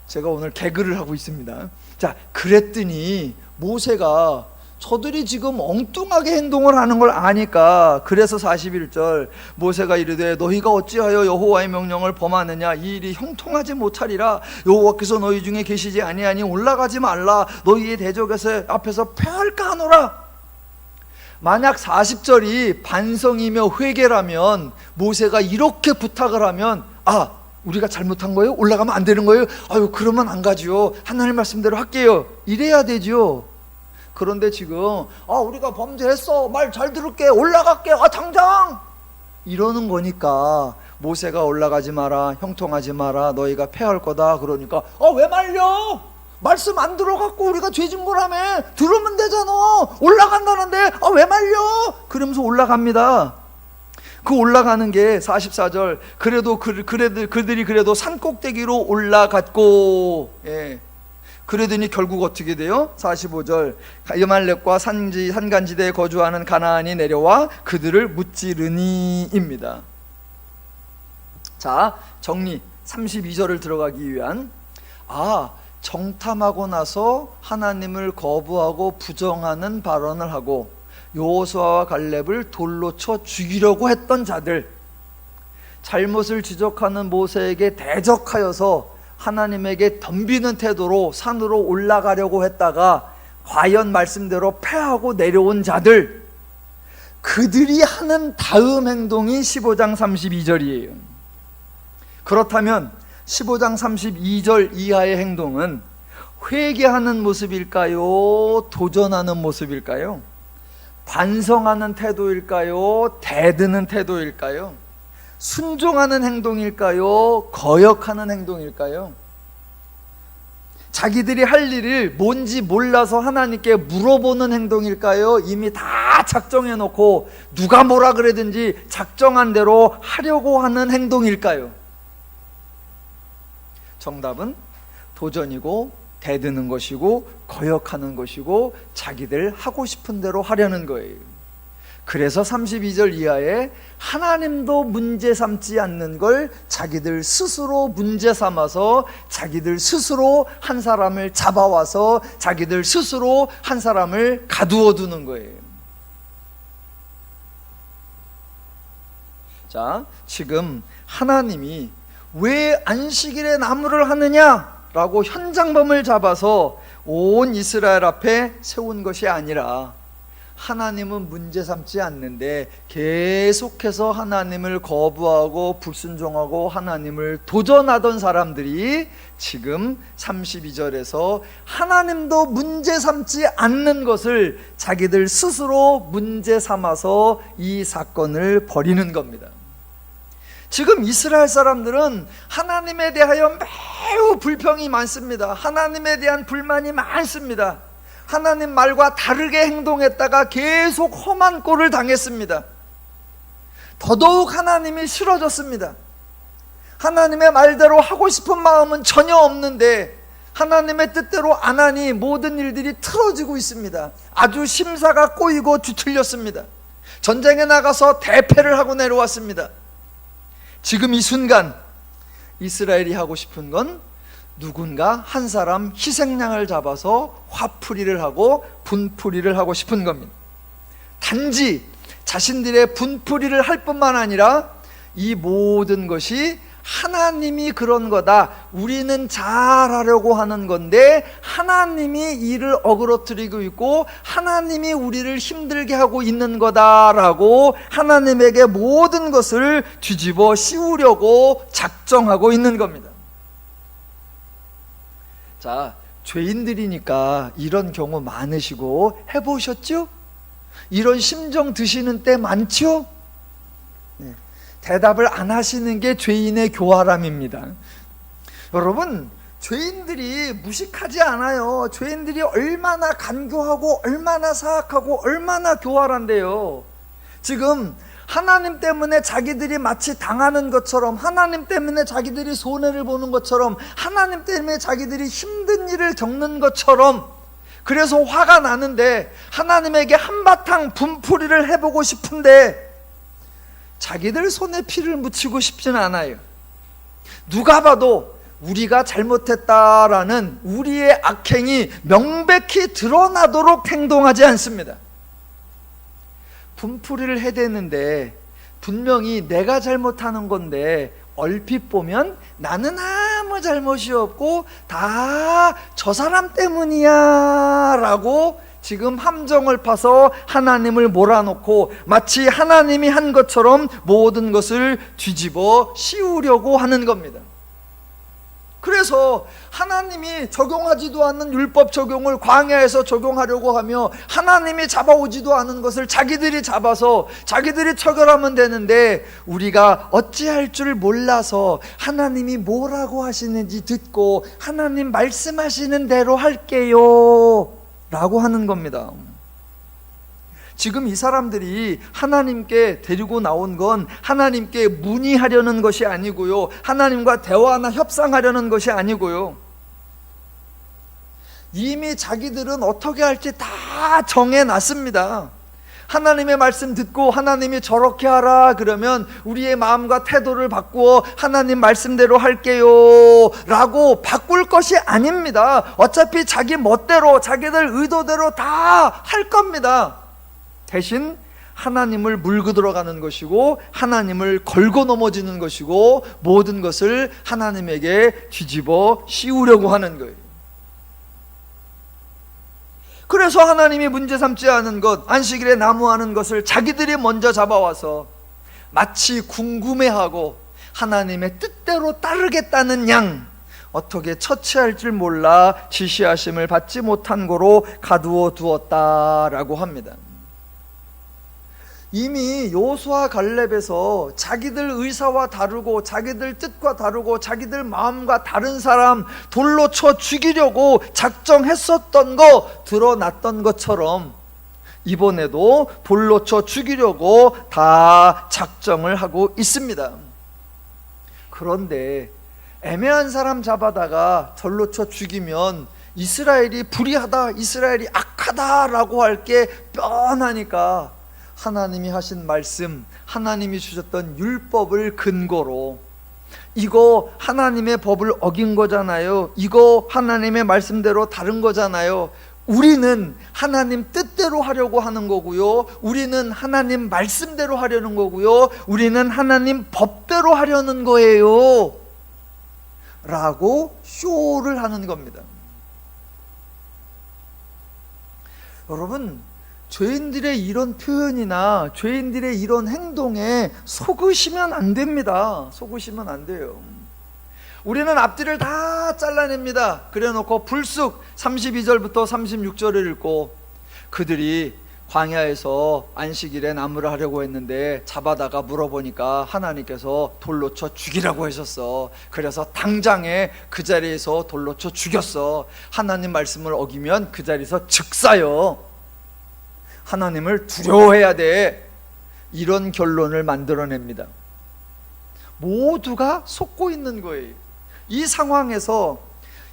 제가 오늘 개그를 하고 있습니다. 자, 그랬더니 모세가 저들이 지금 엉뚱하게 행동을 하는 걸 아니까, 그래서 41절 모세가 이르되 너희가 어찌하여 여호와의 명령을 범하느냐, 이 일이 형통하지 못하리라. 여호와께서 너희 중에 계시지 아니하니 올라가지 말라. 너희의 대적에서 앞에서 패할까 하노라. 만약 40절이 반성이며 회개라면, 모세가 이렇게 부탁을 하면 우리가 잘못한 거예요? 올라가면 안 되는 거예요? 그러면 안 가지요, 하나님 말씀대로 할게요, 이래야 되죠. 그런데 지금 우리가 범죄했어, 말 잘 들을게, 올라갈게, 당장, 이러는 거니까 모세가 올라가지 마라, 형통하지 마라, 너희가 패할 거다 그러니까 왜 말려? 말씀 안 들어갖고 우리가 죄진 거라며, 들으면 되잖아, 올라간다는데 왜 말려? 그러면서 올라갑니다. 그 올라가는 게 44절 그래도 그들이 그래도 산꼭대기로 올라갔고, 그러더니 결국 어떻게 돼요? 45절 여말렉과 산간지대에 거주하는 가나안이 내려와 그들을 무찌르니입니다. 자, 정리. 32절을 들어가기 위한, 정탐하고 나서 하나님을 거부하고 부정하는 발언을 하고 여호수아와 갈렙을 돌로 쳐 죽이려고 했던 자들, 잘못을 지적하는 모세에게 대적하여서 하나님에게 덤비는 태도로 산으로 올라가려고 했다가 과연 말씀대로 패하고 내려온 자들, 그들이 하는 다음 행동이 15장 32절이에요. 그렇다면 15장 32절 이하의 행동은 회개하는 모습일까요? 도전하는 모습일까요? 반성하는 태도일까요? 대드는 태도일까요? 순종하는 행동일까요? 거역하는 행동일까요? 자기들이 할 일을 뭔지 몰라서 하나님께 물어보는 행동일까요? 이미 다 작정해 놓고 누가 뭐라 그래든지 작정한 대로 하려고 하는 행동일까요? 정답은 도전이고 대드는 것이고 거역하는 것이고 자기들 하고 싶은 대로 하려는 거예요. 그래서 32절 이하에 하나님도 문제 삼지 않는 걸 자기들 스스로 문제 삼아서 자기들 스스로 한 사람을 잡아와서 자기들 스스로 한 사람을 가두어 두는 거예요. 자, 지금 하나님이 왜 안식일에 나무를 하느냐라고 현장범을 잡아서 온 이스라엘 앞에 세운 것이 아니라, 하나님은 문제 삼지 않는데 계속해서 하나님을 거부하고 불순종하고 하나님을 도전하던 사람들이 지금 32절에서 하나님도 문제 삼지 않는 것을 자기들 스스로 문제 삼아서 이 사건을 벌이는 겁니다. 지금 이스라엘 사람들은 하나님에 대하여 매우 불평이 많습니다. 하나님에 대한 불만이 많습니다. 하나님 말과 다르게 행동했다가 계속 험한 꼴을 당했습니다. 더더욱 하나님이 싫어졌습니다. 하나님의 말대로 하고 싶은 마음은 전혀 없는데 하나님의 뜻대로 안 하니 모든 일들이 틀어지고 있습니다. 아주 심사가 꼬이고 뒤틀렸습니다. 전쟁에 나가서 대패를 하고 내려왔습니다. 지금 이 순간 이스라엘이 하고 싶은 건 누군가 한 사람 희생양을 잡아서 화풀이를 하고 분풀이를 하고 싶은 겁니다. 단지 자신들의 분풀이를 할 뿐만 아니라 이 모든 것이 하나님이 그런 거다, 우리는 잘하려고 하는 건데 하나님이 이를 어그러뜨리고 있고 하나님이 우리를 힘들게 하고 있는 거다라고 하나님에게 모든 것을 뒤집어 씌우려고 작정하고 있는 겁니다. 자, 죄인들이니까 이런 경우 많으시고 해보셨죠? 이런 심정 드시는 때 많죠? 네. 대답을 안 하시는 게 죄인의 교활함입니다. 여러분, 죄인들이 무식하지 않아요. 죄인들이 얼마나 간교하고 얼마나 사악하고 얼마나 교활한데요. 지금 하나님 때문에 자기들이 마치 당하는 것처럼, 하나님 때문에 자기들이 손해를 보는 것처럼, 하나님 때문에 자기들이 힘든 일을 겪는 것처럼, 그래서 화가 나는데 하나님에게 한바탕 분풀이를 해보고 싶은데 자기들 손에 피를 묻히고 싶지는 않아요. 누가 봐도 우리가 잘못했다라는 우리의 악행이 명백히 드러나도록 행동하지 않습니다. 분풀이를 해대는데 분명히 내가 잘못하는 건데 얼핏 보면 나는 아무 잘못이 없고 다 저 사람 때문이야 라고 지금 함정을 파서 하나님을 몰아놓고 마치 하나님이 한 것처럼 모든 것을 뒤집어 씌우려고 하는 겁니다. 그래서 하나님이 적용하지도 않는 율법 적용을 광야에서 적용하려고 하며 하나님이 잡아오지도 않은 것을 자기들이 잡아서 자기들이 처결하면 되는데 우리가 어찌할 줄 몰라서 하나님이 뭐라고 하시는지 듣고 하나님 말씀하시는 대로 할게요 라고 하는 겁니다. 지금 이 사람들이 하나님께 데리고 나온 건 하나님께 문의하려는 것이 아니고요, 하나님과 대화나 협상하려는 것이 아니고요, 이미 자기들은 어떻게 할지 다 정해놨습니다. 하나님의 말씀 듣고 하나님이 저렇게 하라 그러면 우리의 마음과 태도를 바꾸어 하나님 말씀대로 할게요 라고 바꿀 것이 아닙니다. 어차피 자기 멋대로 자기들 의도대로 다 할 겁니다. 대신 하나님을 물고 들어가는 것이고 하나님을 걸고 넘어지는 것이고 모든 것을 하나님에게 뒤집어 씌우려고 하는 거예요. 그래서 하나님이 문제 삼지 않은 것, 안식일에 나무하는 것을 자기들이 먼저 잡아와서 마치 궁금해하고 하나님의 뜻대로 따르겠다는 양, 어떻게 처치할 줄 몰라 지시하심을 받지 못한 고로 가두어 두었다라고 합니다. 이미 여호수아 갈렙에서 자기들 의사와 다르고 자기들 뜻과 다르고 자기들 마음과 다른 사람 돌로 쳐 죽이려고 작정했었던 거 드러났던 것처럼 이번에도 돌로 쳐 죽이려고 다 작정을 하고 있습니다. 그런데 애매한 사람 잡아다가 돌로 쳐 죽이면 이스라엘이 불의하다, 이스라엘이 악하다라고 할 게 뻔하니까 하나님이 하신 말씀, 하나님이 주셨던 율법을 근거로 이거 하나님의 법을 어긴 거잖아요, 이거 하나님의 말씀대로 다른 거잖아요, 우리는 하나님 뜻대로 하려고 하는 거고요, 우리는 하나님 말씀대로 하려는 거고요, 우리는 하나님 법대로 하려는 거예요 라고 쇼를 하는 겁니다. 여러분, 죄인들의 이런 표현이나 죄인들의 이런 행동에 속으시면 안 됩니다. 속으시면 안 돼요. 우리는 앞뒤를 다 잘라냅니다. 그래놓고 불쑥 32절부터 36절을 읽고 그들이 광야에서 안식일에 나무를 하려고 했는데 잡아다가 물어보니까 하나님께서 돌로 쳐 죽이라고 하셨어. 그래서 당장에 그 자리에서 돌로 쳐 죽였어. 하나님 말씀을 어기면 그 자리에서 즉사요. 하나님을 두려워해야 돼. 이런 결론을 만들어냅니다. 모두가 속고 있는 거예요. 이 상황에서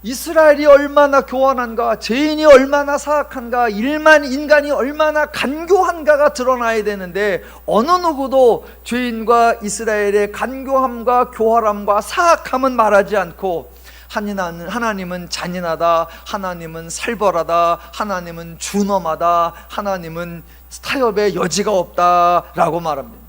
이스라엘이 얼마나 교활한가, 죄인이 얼마나 사악한가, 인간이 얼마나 간교한가가 드러나야 되는데 어느 누구도 죄인과 이스라엘의 간교함과 교활함과 사악함은 말하지 않고 하나님은 잔인하다, 하나님은 살벌하다, 하나님은 준엄하다, 하나님은 타협의 여지가 없다라고 말합니다.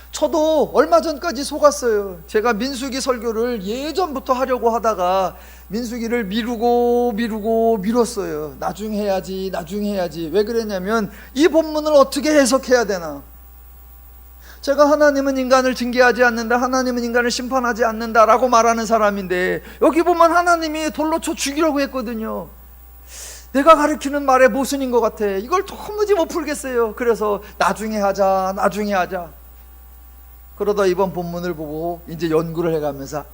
저도 얼마 전까지 속았어요. 제가 민수기 설교를 예전부터 하려고 하다가 민수기를 미뤘어요. 나중에 해야지. 왜 그랬냐면 이 본문을 어떻게 해석해야 되나. 제가 하나님은 인간을 징계하지 않는다, 하나님은 인간을 심판하지 않는다라고 말하는 사람인데, 여기 보면 하나님이 돌로 쳐 죽이려고 했거든요. 내가 가르치는 말의 모순인 것 같아. 이걸 도무지 못 풀겠어요. 그래서 나중에 하자. 그러다 이번 본문을 보고 이제 연구를 해가면서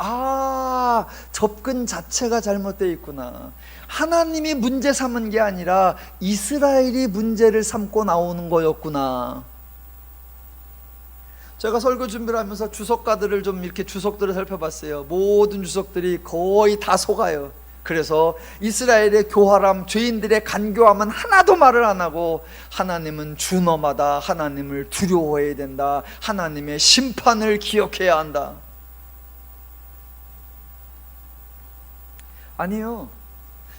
접근 자체가 잘못되어 있구나. 하나님이 문제 삼은 게 아니라 이스라엘이 문제를 삼고 나오는 거였구나. 제가 설교 준비를 하면서 주석가들을 좀 이렇게 주석들을 살펴봤어요. 모든 주석들이 거의 다 속아요. 그래서 이스라엘의 교활함, 죄인들의 간교함은 하나도 말을 안 하고, 하나님은 준엄하다, 하나님을 두려워해야 된다, 하나님의 심판을 기억해야 한다. 아니요,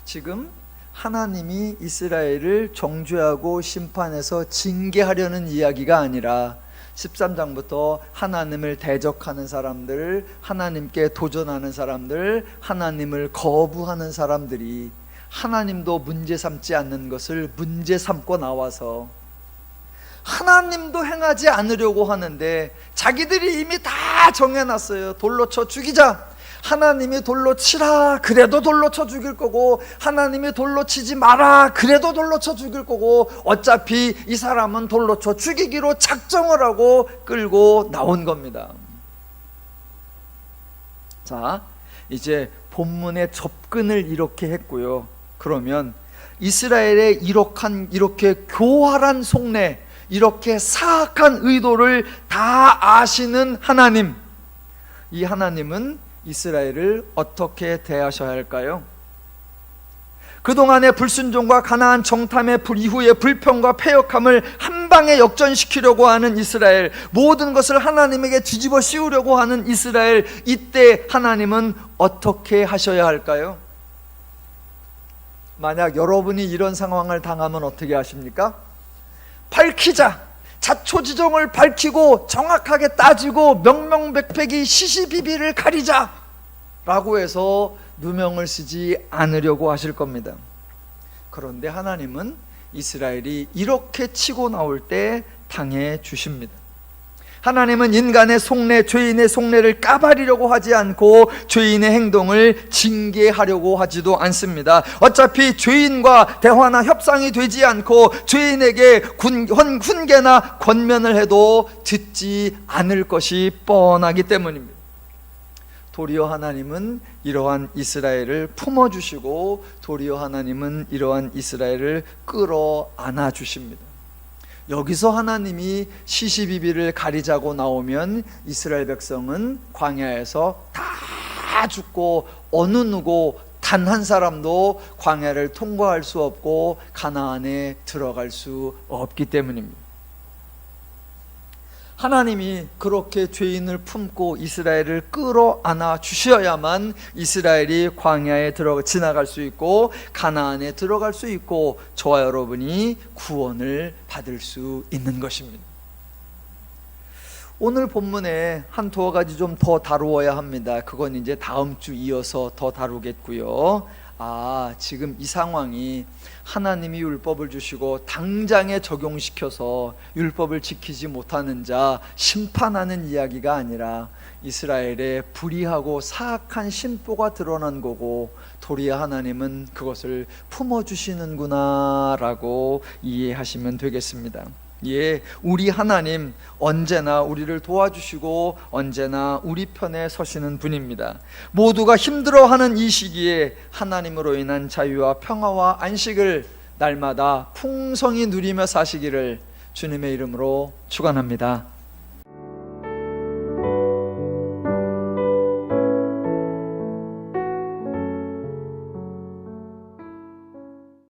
지금 하나님이 이스라엘을 정죄하고 심판해서 징계하려는 이야기가 아니라 13장부터 하나님을 대적하는 사람들, 하나님께 도전하는 사람들, 하나님을 거부하는 사람들이 하나님도 문제 삼지 않는 것을 문제 삼고 나와서 하나님도 행하지 않으려고 하는데, 자기들이 이미 다 정해놨어요. 돌로 쳐 죽이자. 하나님이 돌로 치라, 그래도 돌로 쳐 죽일 거고, 하나님이 돌로 치지 마라, 그래도 돌로 쳐 죽일 거고, 어차피 이 사람은 돌로 쳐 죽이기로 작정을 하고 끌고 나온 겁니다. 자, 이제 본문의 접근을 이렇게 했고요. 그러면 이스라엘의 이렇게 교활한 속내, 이렇게 사악한 의도를 다 아시는 하나님, 이 하나님은 이스라엘을 어떻게 대하셔야 할까요? 그동안의 불순종과 가나안 정탐의 이후의 불평과 패역함을 한 방에 역전시키려고 하는 이스라엘, 모든 것을 하나님에게 뒤집어 씌우려고 하는 이스라엘, 이때 하나님은 어떻게 하셔야 할까요? 만약 여러분이 이런 상황을 당하면 어떻게 하십니까? 밝히자. 자초지종을 밝히고 정확하게 따지고 명명백백이 시시비비를 가리자 라고 해서 누명을 쓰지 않으려고 하실 겁니다. 그런데 하나님은 이스라엘이 이렇게 치고 나올 때 당해 주십니다. 하나님은 인간의 속내, 죄인의 속내를 까발리려고 하지 않고 죄인의 행동을 징계하려고 하지도 않습니다. 어차피 죄인과 대화나 협상이 되지 않고 죄인에게 훈계나 권면을 해도 듣지 않을 것이 뻔하기 때문입니다. 도리어 하나님은 이러한 이스라엘을 품어주시고, 도리어 하나님은 이러한 이스라엘을 끌어안아 주십니다. 여기서 하나님이 시시비비를 가리자고 나오면 이스라엘 백성은 광야에서 다 죽고 어느 누구 단 한 사람도 광야를 통과할 수 없고 가나안에 들어갈 수 없기 때문입니다. 하나님이 그렇게 죄인을 품고 이스라엘을 끌어안아 주셔야만 이스라엘이 광야에 지나갈 수 있고 가나안에 들어갈 수 있고 저와 여러분이 구원을 받을 수 있는 것입니다. 오늘 본문에 한 두어 가지 좀 더 다루어야 합니다. 그건 이제 다음 주 이어서 더 다루겠고요. 지금 이 상황이 하나님이 율법을 주시고 당장에 적용시켜서 율법을 지키지 못하는 자 심판하는 이야기가 아니라 이스라엘의 불의하고 사악한 심보가 드러난 거고, 도리어 하나님은 그것을 품어주시는구나 라고 이해하시면 되겠습니다. 우리 하나님 언제나 우리를 도와주시고 언제나 우리 편에 서시는 분입니다. 모두가 힘들어하는 이 시기에 하나님으로 인한 자유와 평화와 안식을 날마다 풍성히 누리며 사시기를 주님의 이름으로 축원합니다.